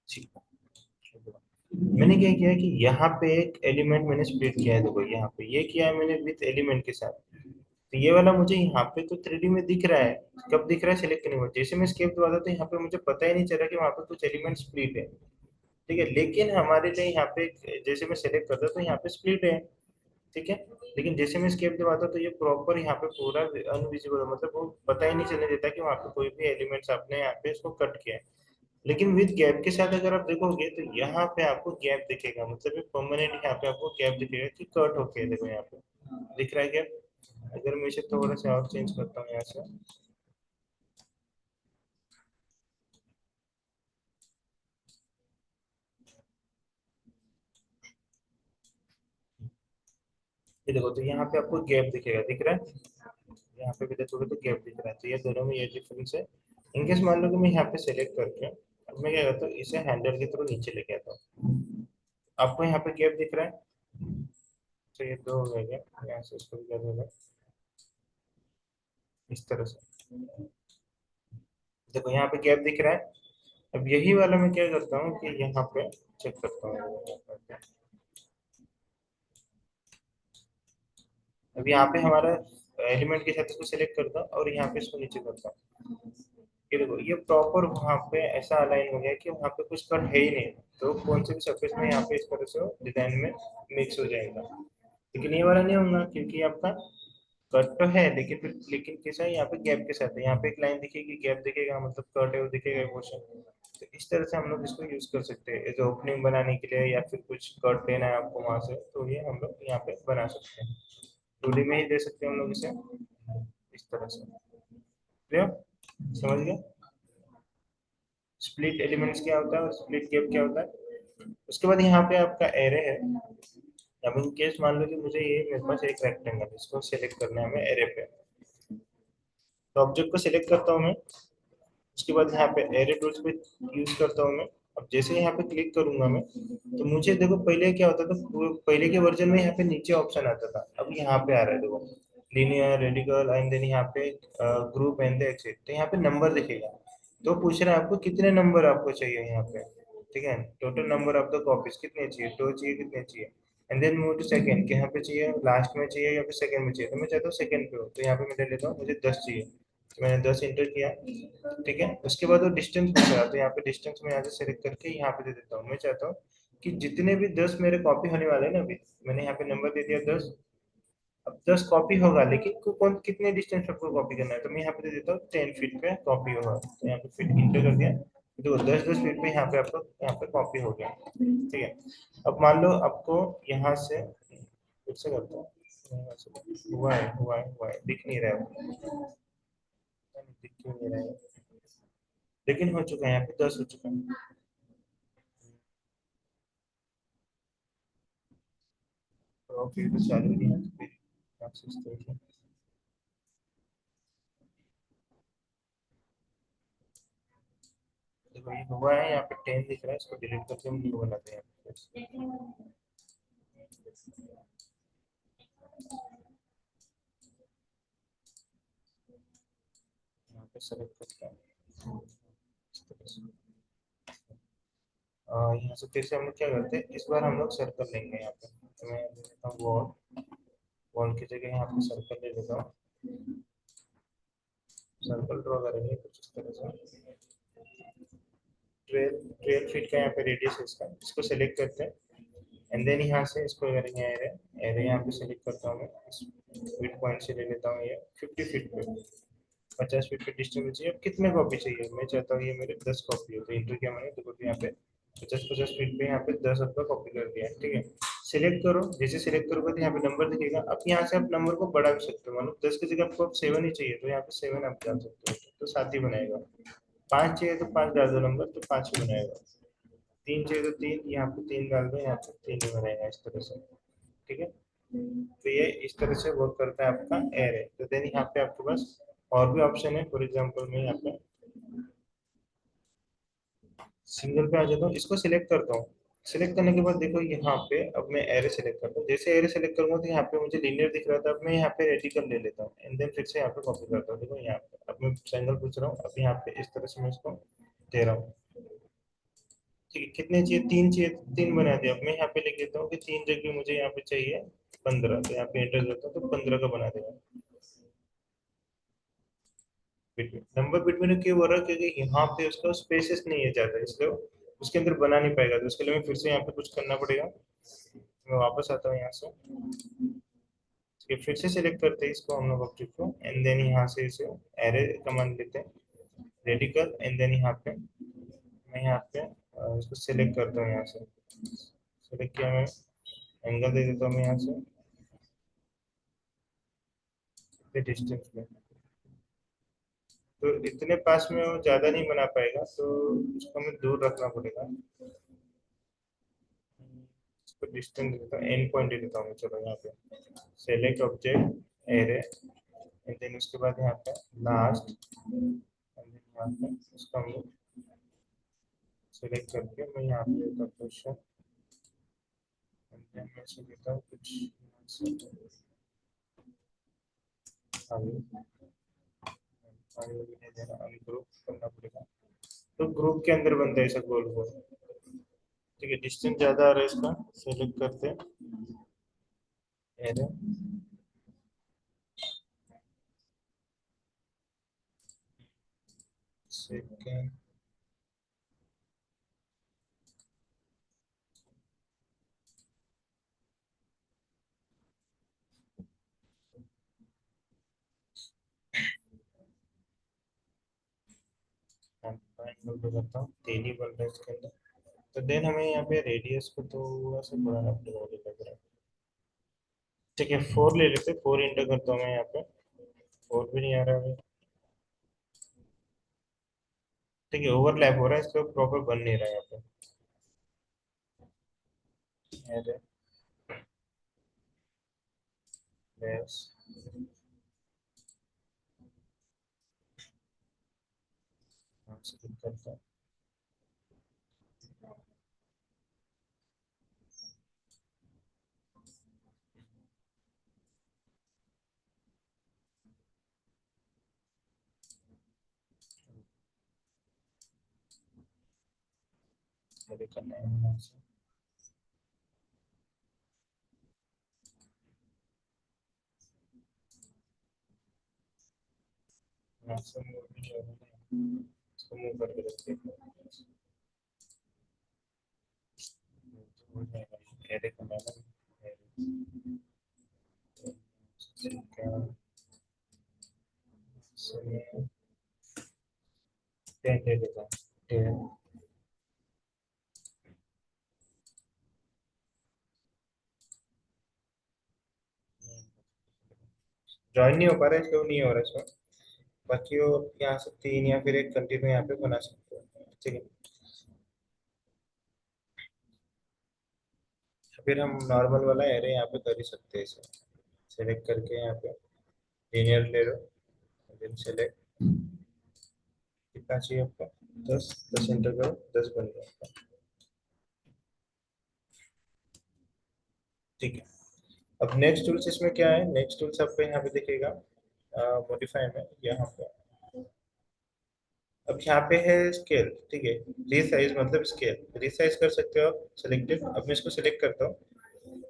ठीक है, मैंने क्या किया कि यहाँ पे एक एलिमेंट मैंने स्प्लिट किया है। देखो यहाँ पे ये किया है मैंने विथ एलिमेंट के साथ। तो ये वाला मुझे यहाँ पे तो 3D में दिख रहा है। कब दिख रहा है, सिलेक्ट करने में, जैसे मैं स्केप दबाता तो यहाँ पे मुझे पता ही नहीं चला कि वहाँ पे कुछ एलिमेंट स्प्लिट है। ठीक है, लेकिन हमारे लिए यहाँ पे जैसे मैं सेलेक्ट करता तो यहाँ पे स्प्लिट है। ठीक है, लेकिन जैसे मैं स्केप दबाता तो ये प्रॉपर यहाँ पे पूरा अनविजिबल है, मतलब वो पता ही नहीं चलने देता कि वहाँ पे कोई भी एलिमेंट्स आपने यहाँ पे इसको कट किया है। लेकिन विद गैप के साथ अगर आप देखोगे तो यहाँ पे आपको गैप दिखेगा, मतलब एक परमानेंट यहाँ पे आपको गैप दिखेगा कि कट होके, देखो यहाँ पे दिख रहा है गैप। अगर मैं इसे थोड़ा सा और चेंज करता हूँ यहाँ से, ये देखो, तो यहाँ पे आपको गैप दिखेगा, दिख रहा है। यहाँ पे भी देखोगे तो गैप दिख रहा है। तो ये दोनों में ये डिफरेंस है। इनकेस मान लो कि मैं यहाँ पे सेलेक्ट करके, अब मैं क्या करता हूँ, इसे हैंडल के थ्रू नीचे लेके आता हूँ। आपको यहाँ पे गैप दिख रहा है, तो ये दो हो गया, यहाँ से इसको भी कर देगा इस तरह से। देखो यहाँ पे गैप दिख रहा है। अब यही वाला मैं क्या करता हूँ कि यहाँ पे चेक करता हूँ। अब यहाँ पे हमारा एलिमेंट के साथ इसको सिलेक्ट करता हूँ और यहाँ पे इसको नीचे करता हूँ। ये देखो, ये प्रॉपर वहाँ पे ऐसा अलाइन हो गया कि वहाँ पे कुछ कट है ही नहीं। तो कौन से भी सरफेस में यहाँ पे इस तरह से डिजाइन में मिक्स हो जाएगा। लेकिन ये वाला नहीं होगा क्योंकि आपका कट तो है, लेकिन फिर लेकिन कैसा है, यहाँ पे गैप के साथ है। यहाँ पे एक लाइन दिखेगी, गैप दिखेगा, मतलब कट है वो दिखेगा पोर्शन। तो इस तरह से हम लोग इसको यूज कर सकते हैं एज ओपनिंग बनाने के लिए, या फिर कुछ कट लेना है आपको वहां से, तो ये हम लोग यहाँ पे बना सकते हैं। 2D में ही दे सकते हैं हम लोग इसे इस तरह से। क्लियर, समझ गए स्प्लिट एलिमेंट्स क्या होता है और स्प्लिट गैप क्या होता है। उसके बाद यहाँ पे आपका एरे है। अब इन केस मान लो कि मुझे ये मेरे पास एक रेक्टेंगल, इसको सिलेक्ट करना है हमें एरे पे। तो ऑब्जेक्ट को सिलेक्ट करता हूँ मैं, उसके बाद यहाँ पे एरे टूल्स पे यूज करता हूँ मैं। अब जैसे यहाँ पे क्लिक करूंगा मैं, तो मुझे देखो पहले क्या होता था, पहले के वर्जन में यहाँ पे नीचे ऑप्शन आता था, अब यहाँ पे आ रहा है देखो, लीनियर रेडिकल एंड देन यहाँ पे ग्रुप एंड एक्सिट, तो यहाँ पे नंबर दिखेगा। तो पूछ रहा है आपको कितने नंबर आपको चाहिए यहाँ पे। ठीक है, total number of the copies कितने चाहिए, दो चाहिए, कितने चाहिए। And then move to second, कि यहाँ पे चाहिए लास्ट में चाहिए या फिर सेकंड में चाहिए, तो मैं चाहता हूँ सेकंड पे हो, तो यहाँ पे मैं ले लेता हूँ मुझे 10 चाहिए, तो मैंने 10 इंटर किया। ठीक है, उसके बाद वो डिस्टेंस पूछ रहा है, तो यहाँ पे डिस्टेंस में यहाँ से सेलेक्ट करके यहाँ पे दे देता हूँ। मैं चाहता हूँ कि जितने भी 10 मेरे कॉपी होने वाले हैं ना, अभी मैंने यहाँ पे नंबर दे दिया 10। अब 10 कॉपी होगा, लेकिन कौन कितने डिस्टेंस पे कॉपी करना है, तो मैं यहाँ पे दे देता हूँ 10 फीट पे कॉपी होगा, तो यहाँ पे फीट इंटर कर दिया। तो 10-10 फीट पे यहाँ पे आपको यहाँ पे कॉपी हो गया। ठीक है, अब मान लो आपको यहाँ से फिर से करता हूँ, यहाँ से हुआ है दिख नहीं रहा है, दिख क्यों नहीं रहा है, लेकिन हो चुका है, यहाँ पे 10 हो चुका है। तो फिर तो चालू नहीं है, तो फिर यहाँ से इस तरह से देखो ये हुआ है, यहाँ पे 10 दिख रहा है, इसको डिलीट करके हम न्यू बनाते हैं यहाँ पे सेलेक्ट करते हैं इस तरह से। यहाँ से फिर से हम लोग क्या करते हैं, इस बार हम लोग सर्कल लेंगे यहाँ पे, तो मैं ले लेता हूँ वॉल, वॉल की जगह यहाँ पे सर्कल ले लेता हूँ। सर्कल ड्रॉ करेंगे कुछ इस तरह से, 12 फीट का यहाँ पे रेडियस है इसका, इसको सेलेक्ट करते हैं। एंड देन यहाँ से इसको करेंगे एरे, एरे यहाँ पे सेलेक्ट करता हूँ मैं, फीट पॉइंट से ले लेता हूँ ये 50 फीट पे, 50 फीट पे डिस्टेंस चाहिए। अब कितने कॉपी चाहिए, मैं चाहता हूँ ये मेरे 10 कॉपी हो, तो इंटर किया मैंने, तो यहाँ पे 50-50 फीट पे यहाँ पे 10 आपका कॉपी कर दिया है। ठीक है, सिलेक्ट करो, जैसे सिलेक्ट करोगे तो यहाँ पे नंबर दिखेगा। अब यहाँ से आप नंबर को बढ़ा भी सकते हो, मतलब 10 की जगह आपको 7 ही चाहिए, तो यहाँ पे 7 आप डाल सकते हो, तो 7 ही बनाएगा। 5 चाहिए तो 5 डाल दो नंबर, तो 5 ही बनाएगा। 3 चाहिए तो 3, यहाँ पे 3 डाल दो, यहाँ पे 3 ही बनाएगा इस तरह से। ठीक है, तो ये इस तरह से वर्क करता है आपका एरे। तो देन यहाँ पे आपके पास और भी ऑप्शन है, फॉर एग्जांपल मैं यहाँ पे सिंगल पे आ जाता हूँ, इसको सिलेक्ट करता हूँ। सिलेक्ट करने के बाद देखो यहाँ पे अब मैं एरे सेलेक्ट करता हूँ, जैसे एरे सेलेक्ट करूंगा तो यहाँ पे मुझे लीनियर दिख रहा था, अब मैं यहाँ पे रेडिकल ले लेता हूँ, एंड देन फिर से यहाँ पे कॉपी करता हूँ। देखो यहाँ पे अब मैं सिंगल पूछ रहा हूँ, अब यहाँ पे इस तरह से मैं इसको दे रहा हूँ। ठीक है, कितने चाहिए, 3 चाहिए, 3 बना दिया। अब मैं यहाँ पे लिख देता हूँ कि 3 जगह मुझे यहाँ पे चाहिए 15, तो यहाँ पे एंटर करता हूँ, तो 15 का बना देगा। बिटवीन नंबर बिटवीन क्यों हो रहा है, क्योंकि यहाँ पे उसका स्पेसेस नहीं है ज्यादा, इसलिए वो उसके अंदर बना नहीं पाएगा, तो उसके लिए मैं फिर से यहाँ पे कुछ करना पड़ेगा। मैं वापस आता हूँ यहाँ से, ठीक है, फिर से सिलेक्ट करते हैं इसको हम लोग ऑब्जेक्ट को, एंड देन यहाँ से इसे एरे कमांड देते हैं, रेडिकल, एंड देन यहाँ पे मैं यहाँ पे इसको सिलेक्ट करता हूँ, यहाँ से सिलेक्ट किया मैं, एंगल दे देता हूँ मैं यहाँ से डिस्टेंस में। तो इतने पास में वो ज्यादा नहीं बना पाएगा, तो उसको हमें दूर रखना पड़ेगा। इसको डिस्टेंस देता हूँ, एंड पॉइंट दे देता हूँ, चलो यहाँ पे select object array, and then उसके बाद यहाँ पे लास्ट, एंड देन यहाँ पे उसको हम लोग सेलेक्ट करके मैं यहाँ पे देता हूँ क्वेश्चन, एंड देन मैं इसको देता हूँ कुछ आगे, आगे भी नहीं देना, अनग्रुप करना पड़ेगा, तो ग्रुप के अंदर बनता है ऐसा गोल गोल। ठीक है, डिस्टेंस ज्यादा आ रहा है इसका, सेलेक्ट करते हैं एरे, सेकेंड, एंगल पे करता हूँ, 3 ही बन रहा है इसके अंदर। तो देन हमें यहाँ पे रेडियस को थोड़ा सा बढ़ाना पड़ेगा मुझे लग रहा है। ठीक है, 4 ले लेते, 4 इंटर करता हूँ मैं यहाँ पे, 4 भी नहीं आ रहा है। ठीक है, ओवरलैप हो रहा है, इसको प्रॉपर बन नहीं रहा है यहाँ पे अरे यस, यहाँ से click करता हूँ। सेलेक्ट करना है यहाँ से। यहाँ से मूव नहीं हो रहा है, इसको मूव करके रखते हैं। तो हो जाएगा, एरे करना है ना, एरे। ठीक है, इसमें 10 दे देता हूँ, 10। ज्वाइन नहीं हो पा रहा है, इसको नहीं हो रहा है इसको। बाकी वो यहाँ से 3 या फिर एक कंटिन्यू यहाँ पे बना सकते हो, ठीक है। फिर हम नॉर्मल वाला एरे यहाँ पे कर ही सकते हैं, इसे सेलेक्ट करके यहाँ पे लिनियर ले लो, देन सेलेक्ट। कितना चाहिए आपको? 10, 10 एंटर करो, 10 बन गया। ठीक है। अब नेक्स्ट टूल्स इसमें क्या है, नेक्स्ट टूल्स आपको यहाँ पे दिखेगा मॉडिफाई में, यहाँ पे। अब यहाँ पे है स्केल, ठीक है। रीसाइज मतलब स्केल, रीसाइज कर सकते हो आप, सिलेक्टेड। अब मैं इसको सिलेक्ट करता हूँ।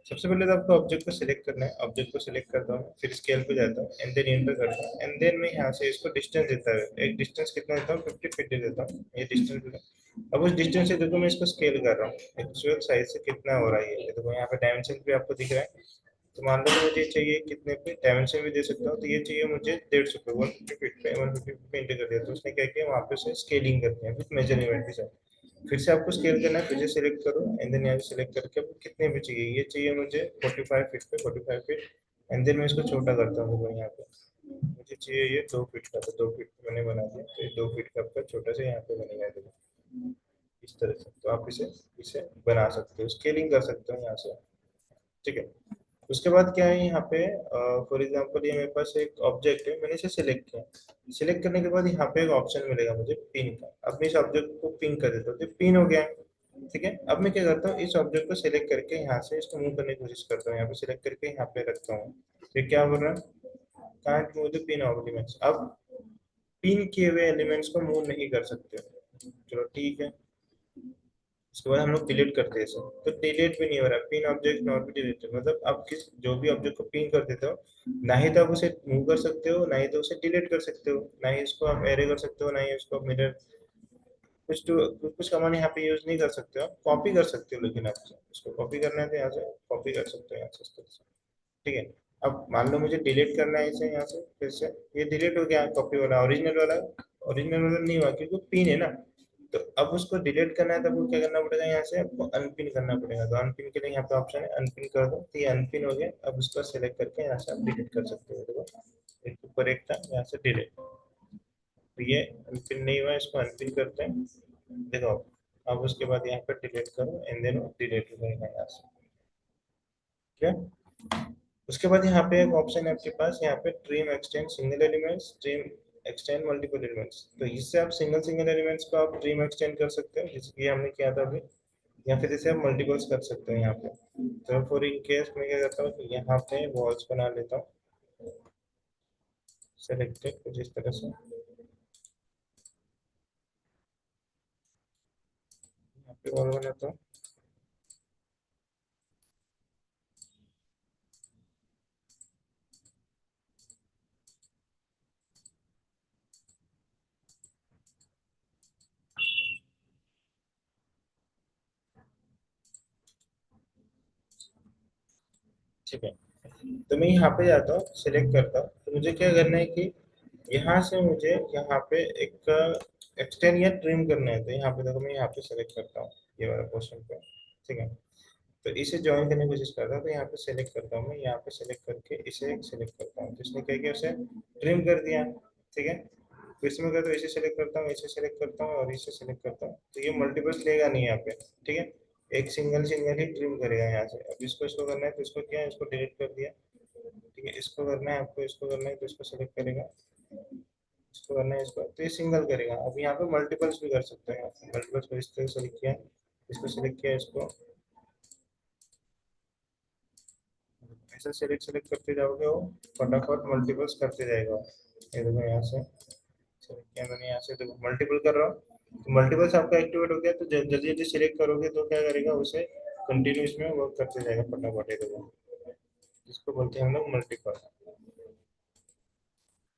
सबसे पहले तो आपको ऑब्जेक्ट को सिलेक्ट करना है, ऑब्जेक्ट को सिलेक्ट करता हूँ, फिर स्केल पे जाता हूँ, एंड देन एंटर करता हूँ, एंड देन मैं यहाँ से इसको डिस्टेंस देता हूँ। एक डिस्टेंस कितना देता हूँ, 50 फीट दे देता हूँ, ये डिस्टेंस देता हूँ। अब उस डिस्टेंस से देखो मैं इसको स्केल कर रहा हूँ, एक्चुअल साइज से कितना हो रहा है ये देखो, यहाँ पे डायमेंशन भी आपको दिख रहा है। तो मान लो कि मुझे चाहिए कितने पे, डायमेंशन भी दे सकता हूँ, तो ये चाहिए मुझे 150 पे, 150 फीट पे, 150 पे एंटर कर दिया। तो उसने क्या किया, वहाँ पे से स्केलिंग करते हैं विथ मेजरमेंट के साथ। फिर से आपको स्केल करना है, फिर से सिलेक्ट करो, एंड देन यहाँ से सिलेक्ट करके अब कितने पे चाहिए, ये चाहिए मुझे 45 फीट पे, 45 फीट। एंड देन मैं इसको छोटा करता हूँ, देखो यहाँ पे मुझे चाहिए ये 2 फीट का, तो 2 फीट मैंने बना दिया, तो ये 2 फीट का आपका छोटा सा यहाँ पे बनेगा, देखो इस तरह से। तो आप इसे इसे बना सकते हो, स्केलिंग कर सकते हो यहाँ से, ठीक है। उसके बाद क्या है यहाँ पे, फॉर एग्जांपल ये मेरे पास एक ऑब्जेक्ट है, मैंने इसे सिलेक्ट किया। सिलेक्ट करने के बाद यहाँ पे एक ऑप्शन मिलेगा मुझे पिन का। अब मैं इस ऑब्जेक्ट को पिन कर देता हूँ, तो पिन हो गया, ठीक है। अब मैं क्या करता हूँ, इस ऑब्जेक्ट को सिलेक्ट करके यहाँ से इसको मूव करने की कोशिश करता हूँ, यहाँ पे सिलेक्ट करके यहाँ पे रखता हूँ। तो क्या बोल रहा है, can't move the pin elements. अब पिन किए हुए एलिमेंट्स को मूव नहीं कर सकते। चलो ठीक है। उसके बाद हम लोग डिलीट करते हैं इसे, तो डिलीट भी नहीं हो रहा, pin object not be deleted. मतलब आप किस जो भी ऑब्जेक्ट को पिन कर देते हो, ना ही तो आप उसे मूव कर सकते हो, ना ही तो उसे डिलीट कर सकते हो, ना ही उसको आप एरे कर सकते हो, ना ही उसको मिरर, कुछ तो कुछ कमांड यहाँ पे यूज नहीं कर सकते हो। कॉपी कर सकते हो, लेकिन आप उसको कॉपी करना है तो यहाँ से कॉपी कर सकते हो, यहाँ से इस तरह से, ठीक है। अब मान लो मुझे डिलीट करना है इसे यहाँ से, फिर से ये डिलीट हो गया, कॉपी वाला, ओरिजिनल वाला, ओरिजिनल वाला नहीं हुआ क्योंकि पिन है ना। तो अब उसको डिलीट करना है, तो आपको क्या करना पड़ेगा, यहाँ से आपको अनपिन करना पड़ेगा। तो अनपिन के लिए यहाँ पे ऑप्शन है, अनपिन कर दो, तो ये अनपिन हो गया। अब उसको सेलेक्ट करके यहाँ से आप डिलीट कर सकते हो, देखो एक ऊपर एक था, यहाँ से डिलीट। तो ये अनपिन नहीं हुआ, इसको अनपिन करते हैं, देखो। अब उसके बाद यहाँ पे डिलीट करो, एंड देन डिलीट हो जाएगा यहाँ से, क्या। उसके बाद यहाँ पे एक ऑप्शन है आपके पास, यहाँ पे trim extend single elements, trim extend multiple elements. तो इससे आप सिंगल सिंगल एलिमेंट्स को आप ट्रिम एक्सटेंड कर सकते हो, जैसे कि हमने किया था अभी, या फिर इसे आप मल्टीपल्स कर सकते हो यहाँ पे। तो फॉर इन केस मैं क्या करता हूँ कि यहाँ पे वॉल्स बना लेता हूँ, सेलेक्टेड कुछ इस तरह से, यहाँ पे वॉल बनाता हूँ। ठीक है। तो मैं यहाँ पे जाता हूँ, सिलेक्ट करता हूँ, तो मुझे क्या करना है कि यहाँ से मुझे यहाँ पे एक एक्सटेंड या ट्रिम करना है। तो यहाँ पे देखो मैं यहाँ पे सेलेक्ट करता हूँ, ये वाला पोर्शन पे, ठीक है। तो इसे ज्वाइन करने की कोशिश करता हूँ, तो यहाँ पे सेलेक्ट करता हूँ, मैं यहाँ पे सेलेक्ट करके इसे सेलेक्ट करता हूँ, तो इसने क्या किया, उसे ट्रिम कर दिया, ठीक है। फिर से मैं कहता हूँ इसे सेलेक्ट करता हूँ, इसे सेलेक्ट करता हूँ और इसे सेलेक्ट करता हूँ, तो ये मल्टीपल्स लेगा नहीं यहाँ पे, ठीक है। एक सिंगल सिंगल ही ट्रिम करेगा यहाँ से। अब इसको करना है, तो इसको क्या है, इसको डिलीट कर दिया, ठीक है। इसको करना है आपको, इसको करना है, तो इसको सेलेक्ट करेगा, इसको करना है इसको, तो ये सिंगल करेगा। अब यहाँ पे मल्टीपल्स भी कर सकते हैं, मल्टीपल्स को इस तरह सेलेक्ट किया, इसको सेलेक्ट किया, इसको ऐसा सेलेक्ट सेलेक्ट करते जाओगे, वो फटाफट मल्टीपल्स करते जाएगा। ये देखो यहाँ से सेलेक्ट किया मैंने, यहाँ से देखो मल्टीपल कर रहा हूँ, मल्टीपल्स आपका एक्टिवेट हो गया तो जल्दी जल्दी सिलेक्ट करोगे तो क्या करेगा, उसे कंटिन्यूस में वर्क करते जाएगा फटाफट एकदम, जिसको बोलते हैं हम लोग मल्टीपल।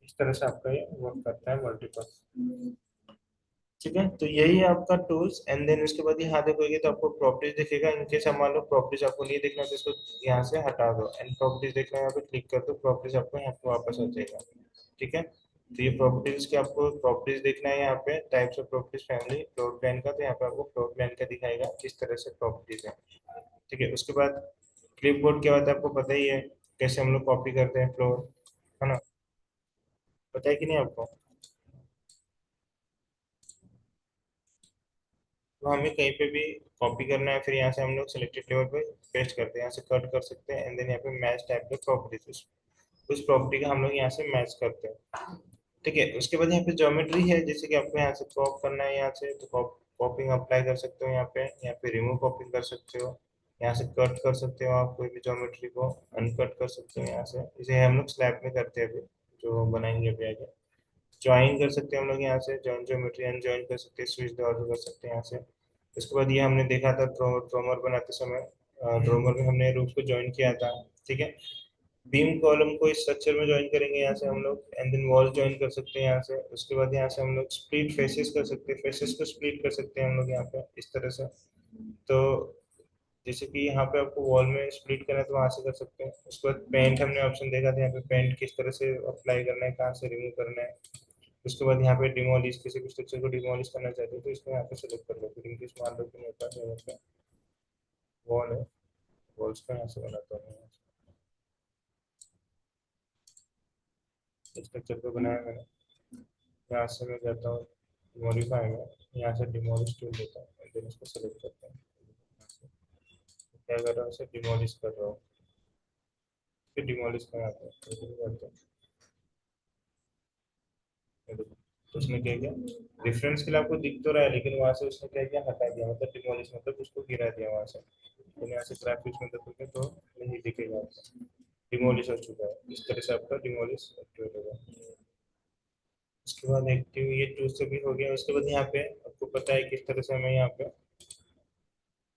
इस तरह से आपका ये वर्क करता है मल्टीपल। ठीक है, तो यही है आपका टूल्स। एंड देन उसके बाद यहाँ देखोगे तो आपको प्रॉपर्टीज दिखेगा। इनकेस मान लो प्रॉपर्टीज आपको नहीं देखना तो इसको यहाँ से हटा दो, एंड प्रॉपर्टीज देखना है यहाँ पे क्लिक कर दो, प्रॉपर्टीज आपको यहाँ पे वापस आ जाएगा। ठीक है, तो ये प्रॉपर्टीज के आपको प्रॉपर्टीज देखना है यहाँ पे, types of properties family floor plan का, तो यहाँ पे आपको फ्लोर प्लान का दिखाएगा किस तरह से प्रॉपर्टीज है। ठीक है, उसके बाद क्लिपबोर्ड क्या होता है आपको पता ही है, कैसे हम लोग कॉपी करते हैं फ्लोर, है ना, पता है कि नहीं आपको। तो हमें कहीं पे भी कॉपी करना है, फिर यहाँ से हम लोग सिलेक्टेड लेवल पे पेस्ट करते हैं, यहाँ से कट कर सकते हैं, एंड देन यहाँ पे मैच टाइप के प्रॉपर्टीज, उस प्रॉपर्टी का हम लोग यहाँ से मैच करते हैं। ठीक है, उसके बाद यहाँ पे ज्योमेट्री है, जैसे कि आपको यहाँ से क्रॉप करना है, यहाँ से तो कॉपिंग अप्लाई कर सकते हो, यहाँ पे रिमूव कॉपिंग कर सकते हो, यहाँ से कट कर सकते हो, आप कोई भी ज्योमेट्री को अनकट कर सकते हो यहाँ से, इसे हम लोग स्लैब में करते हैं अभी, जो बनाएंगे अभी आगे। ज्वाइन कर सकते हैं हम लोग यहाँ से, जॉइन ज्योमेट्री अनजॉइन कर सकते हैं, स्विच द ऑर्डर कर सकते हैं यहाँ से। उसके बाद ये हमने देखा था ड्रोमर बनाते समय, ड्रोमर में हमने रूफ को ज्वाइन किया था। ठीक है, बीम कॉलम को इस स्ट्रक्चर में ज्वाइन करेंगे यहाँ से हम लोग, एंड देन वॉल ज्वाइन कर सकते हैं यहाँ से। उसके बाद यहाँ से हम लोग स्प्लिट फेसेस कर सकते हैं, फेसेस को स्प्लिट कर सकते हैं हम लोग यहाँ पे इस तरह से। तो जैसे कि यहाँ पे आपको वॉल में स्प्लिट करना है तो वहां से कर सकते हैं। उसके बाद पेंट हमने ऑप्शन देखा था, यहाँ पे पेंट किस तरह से अप्लाई करना है, कहाँ से रिमूव करना है। उसके बाद यहाँ पे डिमोलिश, किसी भी स्ट्रक्चर को डिमोलिश करना चाहते हो तो इसको यहाँ पे सेलेक्ट कर लो, फिर इनकेस मान लो कि मेरे पास यहाँ पे वॉल है, वॉल्स को यहाँ से बनाता हूँ मैं। स्ट्रक्चर को बनाया मैंने, यहाँ से मैं जाता हूँ मॉडिफाई में, यहाँ से डिमोलिश टूल लेता हूँ, देन इसको सेलेक्ट करता हूँ। क्या कर रहा हूँ, इसे डिमोलिश कर रहा हूँ, फिर डिमोलिश कर आता हूँ। तो उसने क्या किया, रेफरेंस के लिए आपको दिख तो रहा है, लेकिन वहां से उसने क्या किया, हटा दिया, मतलब डिमोलिश मतलब उसको गिरा दिया वहां से। तो यहाँ से ग्राफिक्स में देखोगे तो नहीं दिखेगा आपको, डिमोलिश हो चुका है। इस तरह से आपका डिमोलिश एक्टिवेट होगा। उसके बाद एक्टिव ये टू से भी हो गया। उसके बाद यहाँ पे आपको पता है किस तरह से हमें यहाँ पे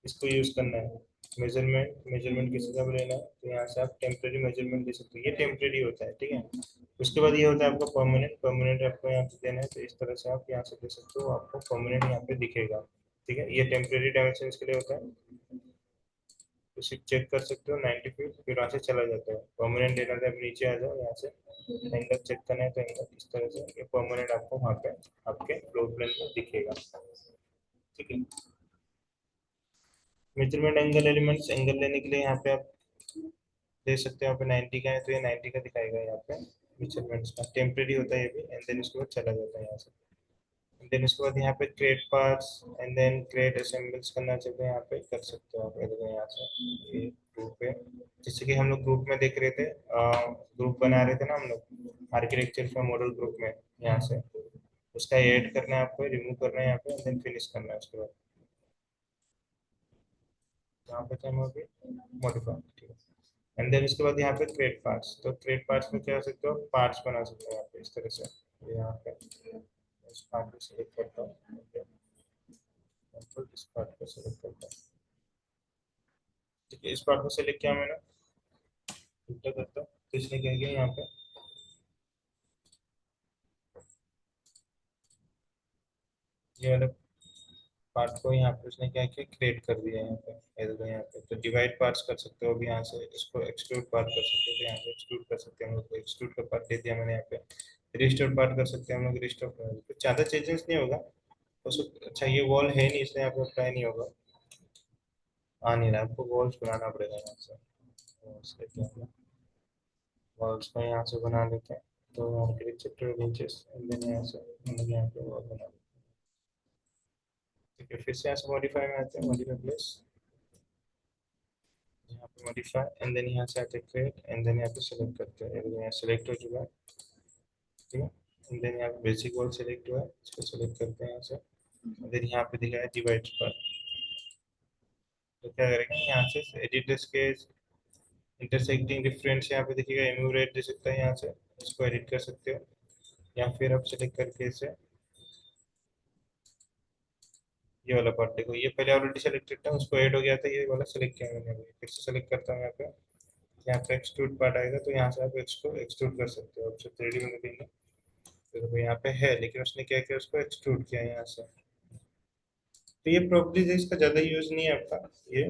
इसको यूज करना है। मेजरमेंट, मेजरमेंट किस हिसाब से लेना है, तो यहाँ से आप टेम्परेरी मेजरमेंट दे सकते हो, ये टेम्परेरी होता है। ठीक है, उसके बाद ये होता है आपका परमानेंट, परमानेंट आपको यहाँ पे देना है, तो इस तरह से आप यहाँ से दे सकते हो, आपको परमानेंट यहाँ पे दिखेगा। ठीक है, ये टेम्परेरी डायमेंशन के लिए होता है, तो सिर्फ चेक कर सकते हो 90 फीट, फिर वहाँ से चला जाता है। परमानेंट देना है, आप नीचे आ जाओ, यहाँ से एंगल चेक करना है तो एंगल इस तरह से ये परमानेंट आपको वहाँ पे आपके फ्लोर प्लान में दिखेगा। ठीक है, मेजरमेंट एंगल एलिमेंट्स, एंगल लेने के लिए यहाँ पे आप दे सकते हो, यहाँ पे 90 का है तो ये 90 का दिखाएगा यहाँ पे। मेजरमेंट्स का टेम्परेरी होता है ये भी, एंड देन उसके बाद चला जाता है यहाँ से। एंड देन उसके बाद यहाँ पे create parts, and then create assembles करना चाहते हैं यहाँ पे कर सकते हो आप। ये देखो यहाँ से ये ग्रुप है, जैसे कि हम लोग ग्रुप में देख रहे थे, ग्रुप बना रहे थे ना हम लोग आर्किटेक्चर फॉर मॉडल ग्रुप में, यहाँ से उसका ऐड करना है आपको, रिमूव करना है यहाँ पे, एंड देन फिनिश करना है उसके बाद। यहाँ पे थे हम अभी मॉडिफाई। ठीक है, एंड देन उसके बाद यहाँ पे क्रिएट पार्ट्स, तो क्रिएट पार्ट्स में क्या कर सकते हो, पार्ट्स बना सकते हो यहाँ पे इस तरह से। ये यहाँ पे इस पार्ट को सिलेक्ट करता हूँ, इस पार्ट को सिलेक्ट करता हूँ। ठीक है, इस पार्ट को सिलेक्ट किया मैंने, उल्टा करता हूँ तो इसने क्या किया यहाँ पे, ये वाला पार्ट को यहाँ पे उसने क्या किया, क्रिएट कर दिया यहाँ पे। ये देखो यहाँ पे तो डिवाइड पार्ट्स कर सकते हो, अभी यहाँ से इसको एक्सक्लूड पार्ट कर सकते हो, तो यहाँ पे एक्सक्लूड कर सकते हैं हम लोग, एक्सक्लूड का पार्ट दे दिया मैंने यहाँ पे। रिस्टोर पार्ट कर सकते हैं हम लोग, रिस्टोर कुछ ज़्यादा चेंजेस नहीं होगा उसको। अच्छा ये वॉल है नहीं इसलिए आपको अप्लाई नहीं होगा, आ नहीं रहा, आपको वॉल्स बनाना पड़ेगा यहाँ से। वॉल्स को यहाँ से बना लेते हैं, तो आर्किटेक्चर नीचे यहाँ से हम लोग यहाँ पे वॉल बना लेते हैं। ठीक है, फिर से यहाँ से मॉडिफाई में आते हैं, मॉडिफाई प्लेस, यहाँ पे मॉडिफाई, एंड देन यहाँ से आते हैं क्रिएट, एंड देन यहाँ पे सेलेक्ट करते हैं, यहाँ सेलेक्ट हो चुका है। ठीक है, एंड देन यहाँ पे बेसिक वॉल सेलेक्ट हुआ है, इसको सेलेक्ट करते हैं यहाँ से, एंड देन यहाँ पे दिखा है डिवाइड पर, तो क्या करेंगे यहाँ से एडिटर्स के इंटरसेक्टिंग डिफरेंस यहाँ पे देखिएगा, एन्यूमरेट दे सकता है यहाँ से, इसको एडिट कर सकते हो, या फिर आप सेलेक्ट करके इसे ये वाला पार्ट देखो, ये पहले ऑलरेडी सेलेक्टेड था, उसको ऐड हो गया था, ये वाला सेलेक्ट किया मैंने, अभी फिर से सेलेक्ट करता हूँ यहाँ पे। यहाँ पे एक्सट्रूड पार्ट आएगा, तो यहाँ से आप इसको एक्सट्रूड कर सकते हो। अब जो 3D में देखेंगे तो देखो यहाँ पे है, लेकिन उसने क्या किया, उसको एक्सट्रूड किया यहाँ से। तो ये प्रॉपर्टीज है, इसका ज्यादा यूज नहीं है आपका ये।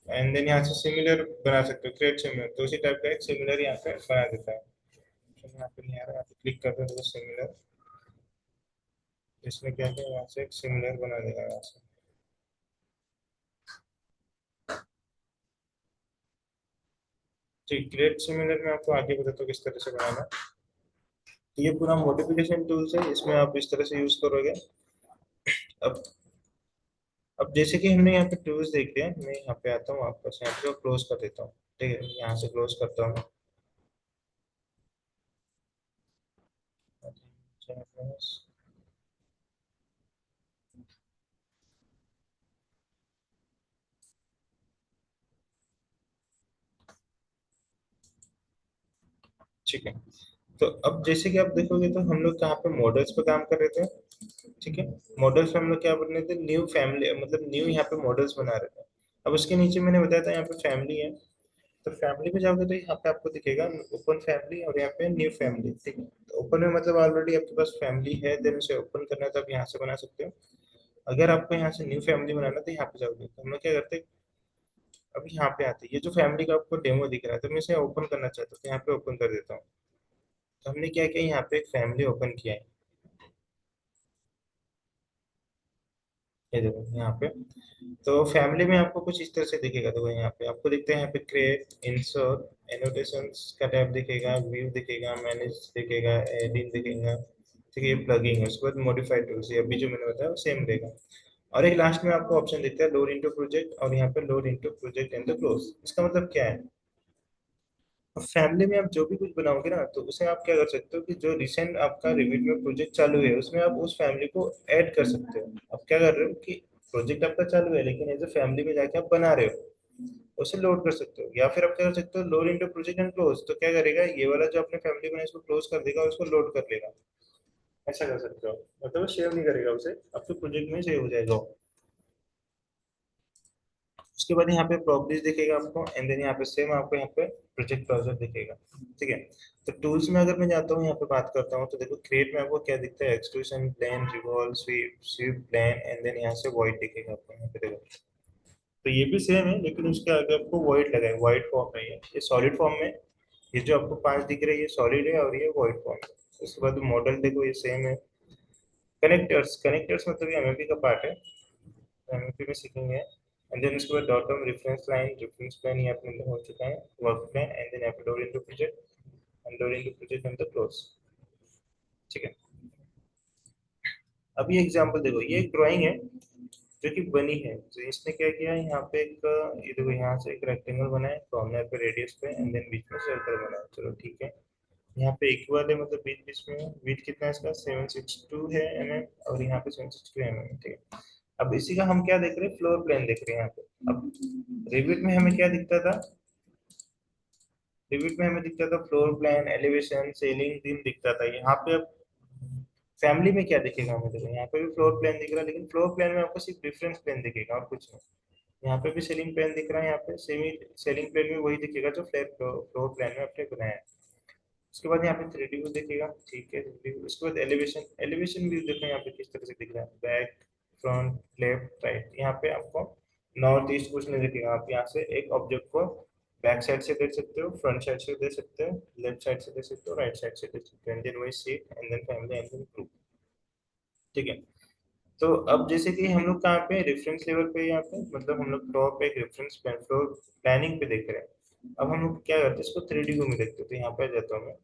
एंड देन यहाँ से सिमिलर बना सकते हो, क्रिएट सिमिलर, तो उसी टाइप का एक सिमिलर यहाँ पे बना देता है। तो यहाँ पे नहीं आ रहा, यहाँ पे क्लिक करते हैं तो सिमिलर, इसमें क्या किया, यहाँ से एक सिमिलर बना देगा यहाँ से। ठीक, क्रिएट सिमिलर में आपको आगे बताता हूँ किस तरह से बनाना है। तो ये पूरा मॉडिफिकेशन टूल्स है, इसमें आप इस तरह से यूज करोगे। अब अब जैसे कि हमने यहाँ पे टूल्स देख लिया, मैं यहाँ पे आता हूँ वापस, यहाँ पे क्लोज कर देता हूँ। ठीक है, यहाँ से क्लोज करता हूँ। ठीक है, तो अब जैसे कि आप देखोगे तो हम लोग कहाँ पे मॉडल्स पे काम कर रहे थे। ठीक है, मॉडल्स में हम लोग क्या बन रहे थे, न्यू फैमिली, मतलब न्यू यहाँ पे मॉडल्स बना रहे थे। अब उसके नीचे मैंने बताया था यहाँ पे फैमिली है, तो फैमिली में जाओगे तो यहाँ पे आपको दिखेगा ओपन फैमिली और यहाँ पे न्यू फैमिली। ठीक है, तो ओपन में मतलब ऑलरेडी आपके पास फैमिली है, देन उसे ओपन करना है तो आप यहाँ से बना सकते हो। अगर आपको यहाँ से न्यू फैमिली बनाना है तो यहाँ पे जाओगे, तो हम लोग क्या करते हैं, अब यहाँ पे आते हैं, ये जो फैमिली का आपको डेमो दिख रहा है, तो मैं इसे ओपन करना चाहता हूँ, तो यहाँ पे ओपन कर देता हूँ। तो हमने क्या किया, यहाँ पे एक फैमिली ओपन किया है, ये देखो यहाँ पे। तो फैमिली में आपको कुछ इस तरह से दिखेगा, देखो यहाँ पे आपको दिखता है, यहाँ पे क्रिएट, इंसर्ट, एनोटेशंस का टैब दिखेगा, व्यू दिखेगा, मैनेज दिखेगा, एडिट दिखेगा। ठीक है, ये प्लगइन है, उसके बाद मॉडिफाइड टूल्स, ये अभी जो मैंने बताया वो सेम रहेगा। और एक लास्ट में आपको ऑप्शन दिखता है लोड इनटू प्रोजेक्ट, और यहाँ पे load into project and the close. इसका मतलब क्या है, फैमिली में आप जो भी कुछ बनाओगे ना, तो उसे आप क्या कर सकते हो कि जो रिसेंट आपका रिविट में प्रोजेक्ट चालू है, उसमें आप उस फैमिली को ऐड कर सकते हो। आप क्या कर रहे हो कि प्रोजेक्ट आपका चालू है, लेकिन एज ए फैमिली में जाके आप बना रहे हो, उसे लोड कर सकते हो। या फिर आप क्या कर सकते हो, load into project and close, तो क्या करेगा, ये वाला जो आपने फैमिली बनाया इसको क्लोज कर देगा और उसको लोड कर लेगा। ऐसा कर सकते हो, मतलब सेव नहीं करेगा उसे, आपके प्रोजेक्ट में सेव हो जाएगा वो। उसके बाद यहाँ पे प्रॉपर्टीज दिखेगा आपको, एंड देन यहाँ पे सेम आपको यहाँ पे प्रोजेक्ट ब्राउजर दिखेगा। ठीक है, तो टूल्स में अगर मैं जाता हूँ, यहाँ पे बात करता हूँ, तो देखो क्रिएट में आपको क्या दिखता है, extrusion, plane, revolve, sweep, sweep plane, and then यहाँ से वॉइड दिखेगा आपको यहाँ पे, देखो। तो ये भी सेम है, लेकिन उसके आगे आपको वॉइड लगा है, वाइड फॉर्म में ये सॉलिड फॉर्म में। ये जो आपको 5 दिख रही है ये सॉलिड है, और ये वॉइड फॉर्म है। उसके बाद मॉडल देखो ये सेम है। कनेक्टर्स, कनेक्टर्स मतलब ये एमएपी का पार्ट है, एमएपी में सीखेंगे। एंड देन उसके बाद dot com, reference line, reference plan ये अपने हो चुका है, वर्क प्लान, एंड देन यहाँ पे load into project, and load into project and the close. ठीक है, अब ये एग्जांपल देखो, ये एक ड्राइंग है जो कि बनी है। तो इसने क्या किया है, यहाँ पे एक, ये देखो यहाँ से एक रेक्टेंगल बना है, कॉर्नर पे रेडियस पे, एंड देन बीच में सर्कल बना है। चलो ठीक है, यहाँ पे इक्वल है, मतलब बीच बीच में विड्थ कितना है इसका, 762 है mm, और यहाँ पे 762 mm। ठीक है, अब इसी का हम क्या देख रहे हैं, फ्लोर प्लान देख रहे हैं यहाँ पे। अब रिविट में हमें क्या दिखता था, रिविट में हमें दिखता था floor plan, elevation, selling, beam दिखता था। यहाँ पे अब फैमिली में क्या दिखेगा हमें, देखो यहाँ पे भी फ्लोर प्लान दिख रहा है, लेकिन फ्लोर प्लान में आपको सिर्फ डिफरेंस प्लान दिखेगा और कुछ नहीं। यहाँ पे भी सेलिंग प्लान दिख रहा है, यहाँ पे सेमी सेलिंग प्लान में वही दिखेगा जो फ्लैट फ्लोर प्लान में आपने बनाया है। उसके बाद यहाँ पे 3D व्यू दिखेगा। ठीक है, 3D व्यू, उसके बाद एलिवेशन, एलिवेशन व्यू देखो यहाँ पे किस तरह से दिख रहा है, बैक, फ्रंट, लेफ्ट, राइट। यहाँ पे आपको नॉर्थ ईस्ट कुछ नहीं दिखेगा, आप यहाँ से एक ऑब्जेक्ट को बैक साइड से देख सकते हो, फ्रंट साइड से देख सकते हो, लेफ्ट साइड से देख सकते हो, राइट साइड से देख सकते हो, एंड देन वही sheet, and then family, and then group. ठीक है, तो अब जैसे कि हम लोग कहाँ पे रेफरेंस लेवल पे, यहाँ पे मतलब हम लोग टॉप पे एक रेफरेंस फ्लोर प्लानिंग पे देख रहे हैं। अब हम लोग क्या करते हैं, इसको 3D व्यू में देखते हैं। तो यहाँ पे आ जाता हूँ मैं,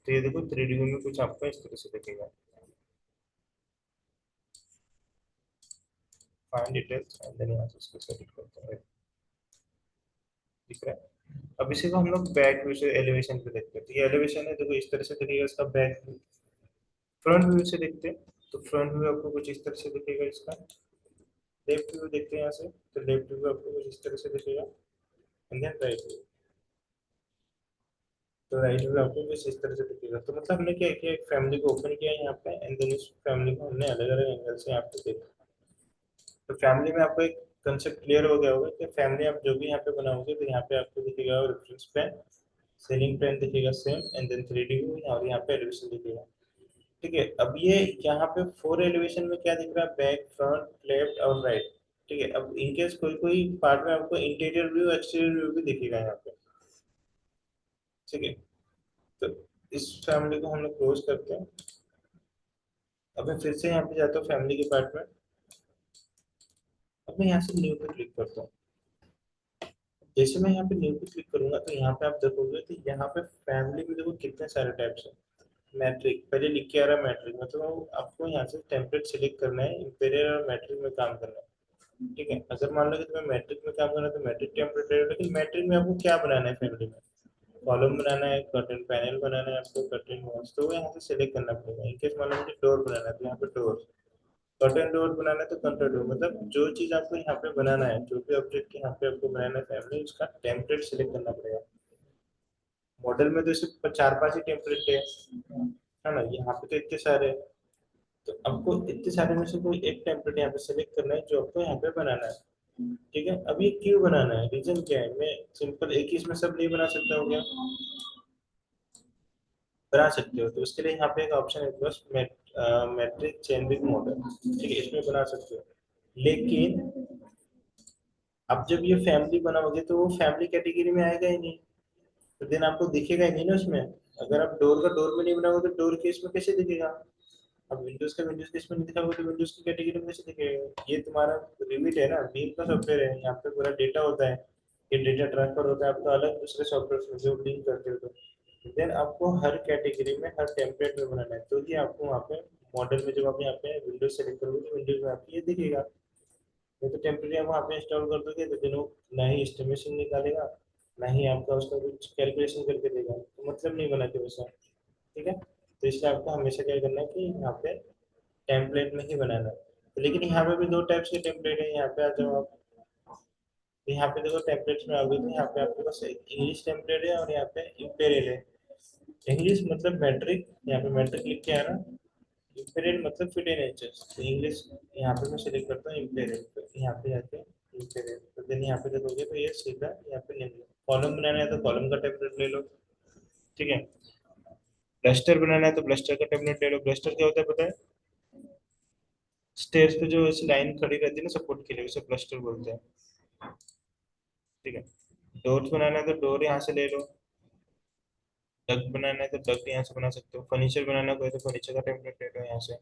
तो ये देखो 3D व्यू में कुछ आपको इस तरह से दिखेगा, फाइंड डिटेल्स, एंड देन यहाँ से इसको सेलेक्ट करते हैं, दिख रहा है। अब इसी को हम लोग बैक व्यू से एलिवेशन पे देखते हैं, तो ये एलिवेशन है, देखो इस तरह से दिखेगा इसका बैक व्यू। फ्रंट व्यू से देखते हैं, तो फ्रंट व्यू आपको कुछ इस तरह से दिखेगा इसका। लेफ्ट व्यू देखते हैं यहाँ से, तो लेफ्ट व्यू आपको कुछ इस तरह से दिखेगा, एंड देन राइट व्यू। तो राइट व्यू आपको कुछ इस तरह से दिखेगा। तो मतलब हमने क्या किया, एक फैमिली को ओपन किया यहाँ पे, एंड देन इस फैमिली को हमने अलग अलग एंगल से यहाँ पे देखा। तो फैमिली में आपको एक कंसेप्ट क्लियर हो गया होगा कि फैमिली आप जो भी यहाँ पे बनाओगे तो यहाँ पे आपको दिखेगा रेफरेंस प्लान, सीलिंग प्लान दिखेगा same, and then 3D view और यहाँ पे एलिवेशन दिखेगा। ठीक है, अब ये यहाँ पे 4 एलिवेशन में क्या दिख रहा है, बैक, फ्रंट, लेफ्ट और राइट। ठीक है, अब इनकेस कोई कोई पार्ट में आपको इंटीरियर व्यू, एक्सटीरियर व्यू भी दिखेगा यहाँ पे। ठीक है, तो इस फैमिली को हम लोग क्लोज करते हैं। अब मैं फिर से यहाँ पे जाता हूँ फैमिली के पार्ट में। अब मैं यहाँ से न्यू पे क्लिक करता हूँ। जैसे मैं यहाँ पे न्यू पे क्लिक करूंगा तो यहाँ पे आप देखोगे कि यहाँ पे फैमिली में देखो कितने सारे टाइप्स हैं। मैट्रिक पहले लिख के आ रहा है, मैट्रिक मतलब आपको यहाँ से टेम्पलेट सिलेक्ट करना है, इंपीरियल और मैट्रिक में काम करना है। ठीक है, अगर मान लो कि तुम्हें मैट्रिक में काम करना है तो मैट्रिक टेम्पलेट है, लेकिन मैट्रिक में आपको क्या बनाना है फैमिली में, कॉलम बनाना है, कर्टन पैनल बनाना है आपको, कर्टन वॉल्स, तो वो यहाँ से सिलेक्ट करना पड़ेगा। इनकेस मान लो मुझे डोर बनाना है तो यहाँ पे डोर, कर्टन डोर बनाना है तो कर्टन डोर, मतलब जो चीज आपको यहाँ पे बनाना है, जो भी ऑब्जेक्ट यहाँ पे आपको बनाना है फैमिली, उसका टेम्पलेट सिलेक्ट करना पड़ेगा। मॉडल में तो सिर्फ 4-5 ही टेम्पलेट है ना, यहाँ पे तो इतने सारे हैं। तो आपको इतने सारे में से कोई एक टेम्पलेट यहाँ पे सिलेक्ट करना है जो आपको यहाँ पे बनाना है। ठीक है, अब ये क्यों बनाना है, रीजन क्या है, मैं सिंपल एक ही इसमें सब नहीं बना सकता हूँ क्या, बना सकते हो। तो उसके लिए यहाँ पे एक ऑप्शन है बस, मैट्रिक चेनविक मॉडल। ठीक है, इसमें बना सकते हो, लेकिन अब जब ये फैमिली बनाओगे तो वो फैमिली कैटेगरी में आएगा ही नहीं, तो देन आपको दिखेगा ही नहीं ना उसमें। अगर आप डोर का डोर में नहीं बनाओगे तो डोर के इसमें कैसे दिखेगा। अब विंडोज का विंडोज के इसमें नहीं दिखाओगे तो विंडोज की कैटेगरी में कैसे दिखेगा। ये तुम्हारा रिमिट है ना, बीम का सॉफ्टवेयर है, यहाँ पे पूरा डेटा होता है, ये डेटा ट्रांसफर होता है आपका अलग दूसरे सॉफ्टवेयर में जो लिंक करते हो। तो देन आपको हर कैटेगरी में हर टेम्पलेट में बनाना है, तो ये आपको वहाँ पे मॉडल में जब आप यहाँ पे विंडोज सेलेक्ट करोगे तो विंडोज में आपको ये दिखेगा। ये तो टेम्परेरी आप वहाँ पे इंस्टॉल कर दोगे तो दिनों ना ही एस्टिमेशन निकालेगा, ना ही आपका उसका कुछ कैलकुलेशन करके देगा, तो मतलब नहीं बना के वैसा। ठीक है, तो इसलिए आपको हमेशा क्या करना है कि यहाँ पे टेम्पलेट में ही बनाना है। तो लेकिन यहाँ पे भी दो टाइप्स के टेम्पलेट है, यहाँ पे आ जाओ आप। तो यहाँ पे देखो टेम्पलेट्स में आओगे तो यहाँ पे आपके पास इंग्लिश टेम्पलेट है और यहाँ पे इम्पेरियल है। इंग्लिश मतलब मैट्रिक, यहाँ पे मैट्रिक लिख के आना, इम्पेरियल मतलब फिट इन इंचेस। तो इंग्लिश यहाँ पे मैं सिलेक्ट करता हूँ इम्पेरियल, तो यहाँ पे जाके इम्पेरियल, तो देन यहाँ पे देखोगे तो ये सीधा यहाँ पे ले लो। कॉलम बनाना है तो कॉलम का टेम्पलेट ले लो। ठीक है, ब्लस्टर बनाना है तो ब्लस्टर का टेम्पलेट ले लो। ब्लस्टर क्या होता है पता है, स्टेयर्स पे जो ऐसी लाइन खड़ी रहती है ना सपोर्ट के लिए, उसे ब्लस्टर बोलते हैं। ठीक है, डोर्स बनाना है तो डोर यहाँ से ले लो। डक बनाना है तो डक यहाँ से बना सकते हो। फर्नीचर बनाना है तो फर्नीचर का टेम्पलेट ले लो यहाँ से।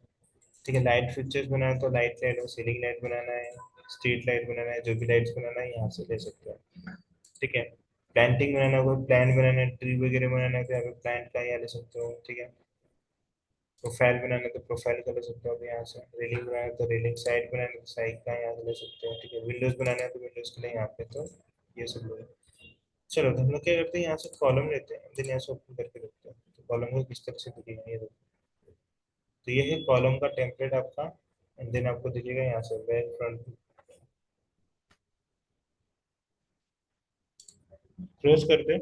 ठीक है, लाइट फिक्चर्स बनाना है तो लाइट ले लो, सीलिंग लाइट बनाना है, स्ट्रीट लाइट बनाना है, जो भी लाइट्स बनाना है यहाँ से ले सकते हो। ठीक है, प्लांटिंग बनाना होगा, प्लान बनाना है, ट्री वगैरह बनाना है तो यहाँ पे प्लांट का यहाँ ले सकते हो। ठीक है, प्रोफाइल बनाना है तो प्रोफाइल का ले सकते हो अभी यहाँ से। रेलिंग बनाना है तो रेलिंग, साइड बनाना है तो साइड का यहाँ से ले सकते हो। ठीक है, विंडोज बनाना है तो विंडोज के लिए यहाँ पे तो ये सब लोग। चलो तो हम लोग क्या करते हैं, यहाँ से कॉलम लेते हैं, देन यहाँ से ओपन करके देखते हैं तो कॉलम को किस तरह से दिखेगा ये देखो। तो ये है कॉलम का टेम्पलेट आपका, एंड देन आपको दिखेगा यहाँ से बैक फ्रंट। क्लोज करते हैं,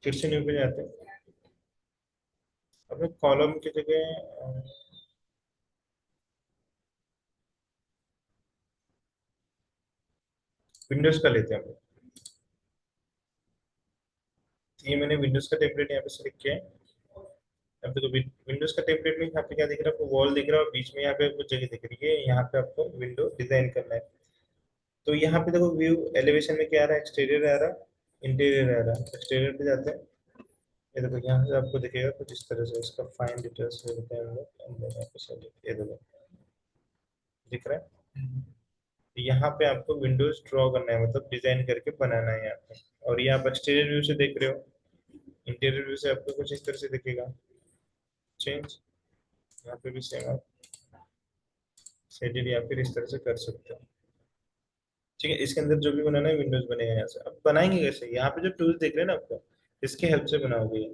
फिर से न्यू पे जाते हैं। अब कॉलम की जगह विंडोज का लेते हैं हम। तो ये मैंने विंडोज का टेम्पलेट यहाँ पे सेलेक्ट किया है। अब देखो विंडोज का टेम्पलेट में यहाँ पे क्या दिख रहा है आपको, वॉल दिख रहा है और बीच में यहाँ पे कुछ जगह दिख रही है, यहाँ पे आपको विंडो डिजाइन करना है। तो यहाँ पे देखो व्यू एलिवेशन में क्या आ रहा है, एक्सटीरियर आ रहा है, इंटीरियर आ रहा है। एक्सटीरियर पे जाते हैं, ये देखो यहाँ से आपको दिखेगा कुछ इस तरह से, इसका फाइन डिटेल्स देते हैं हम लोग, and then यहाँ पे select, ये देखो दिख रहा है। तो यहाँ पे आपको विंडोज ड्रॉ करना है, मतलब डिजाइन करके बनाना है यहाँ पे। और ये आप एक्सटीरियर व्यू से देख रहे हो, इंटीरियर व्यू से आपको कुछ इस तरह से दिखेगा। चेंज, यहाँ पे भी सेम आप शेडेड या फिर इस तरह से कर सकते हो। ठीक है, इसके अंदर जो भी बनाना है विंडोज बनेगा यहाँ से। अब बनाएंगे कैसे, यहाँ पे जो टूल्स देख रहे हैं ना आपको, इसकी हेल्प से बनाओगे ये।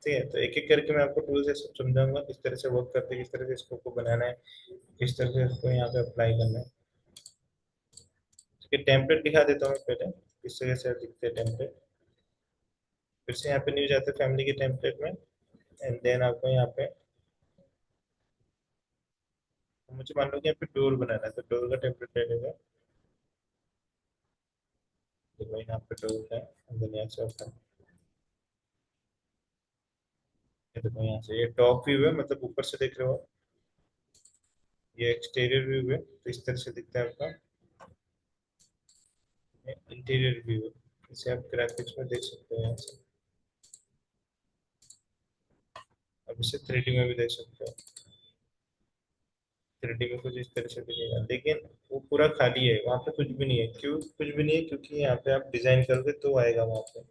ठीक है, तो एक एक करके मैं आपको टूल्स ऐसे समझाऊंगा किस तरह से वर्क करते हैं, किस तरह से इसको को बनाना है, किस तरह से इसको यहाँ पे अप्लाई करना है। ठीक है, टेम्पलेट दिखा देता हूँ पहले किस तरह से दिखते हैं टेम्पलेट। फिर से यहाँ पे न्यू जाते हैं फैमिली के टेम्पलेट में, एंड देन आपको यहाँ पे, मुझे मान लो कि यहाँ पे डोर बनाना है तो डोर का टेम्पलेट ले लेगा। देखो यहाँ पे टूल है, देन यहाँ से ओपन, ये देखो यहाँ से ये टॉप व्यू है, मतलब ऊपर से देख रहे हो आप। ये एक्सटीरियर व्यू है, तो इस तरह से दिखता है आपका इंटीरियर व्यू है। इसे आप ग्राफिक्स में देख सकते हो यहाँ से। अब इसे 3D में भी देख सकते हो। 3D में कुछ इस तरह से दिखेगा, लेकिन वो पूरा खाली है, वहाँ पे कुछ भी नहीं है। क्यों कुछ भी नहीं है? क्योंकि यहाँ पे आप डिजाइन करोगे तो आएगा वहाँ पे।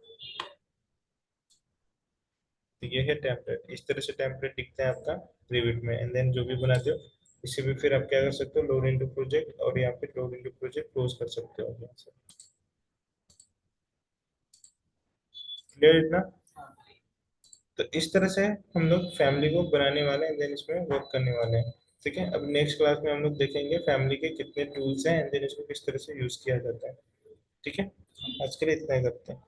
तो ये है टेम्पलेट, इस तरह से टेम्पलेट दिखता है आपका रिविट में। एंड देन जो भी बनाते हो, इसे भी फिर आप क्या कर सकते हो, लोड इनटू प्रोजेक्ट, और यहाँ पे लोड इनटू प्रोजेक्ट क्लोज कर सकते हो यहाँ से। क्लियर इतना? तो इस तरह से हम लोग फैमिली को बनाने वाले हैं, देन इसमें वर्क करने वाले हैं। ठीक है, अब नेक्स्ट क्लास में हम लोग देखेंगे फैमिली के कितने टूल्स हैं, एंड देन इसको किस तरह से यूज किया जाता है। ठीक है, आज के लिए इतना ही करते हैं।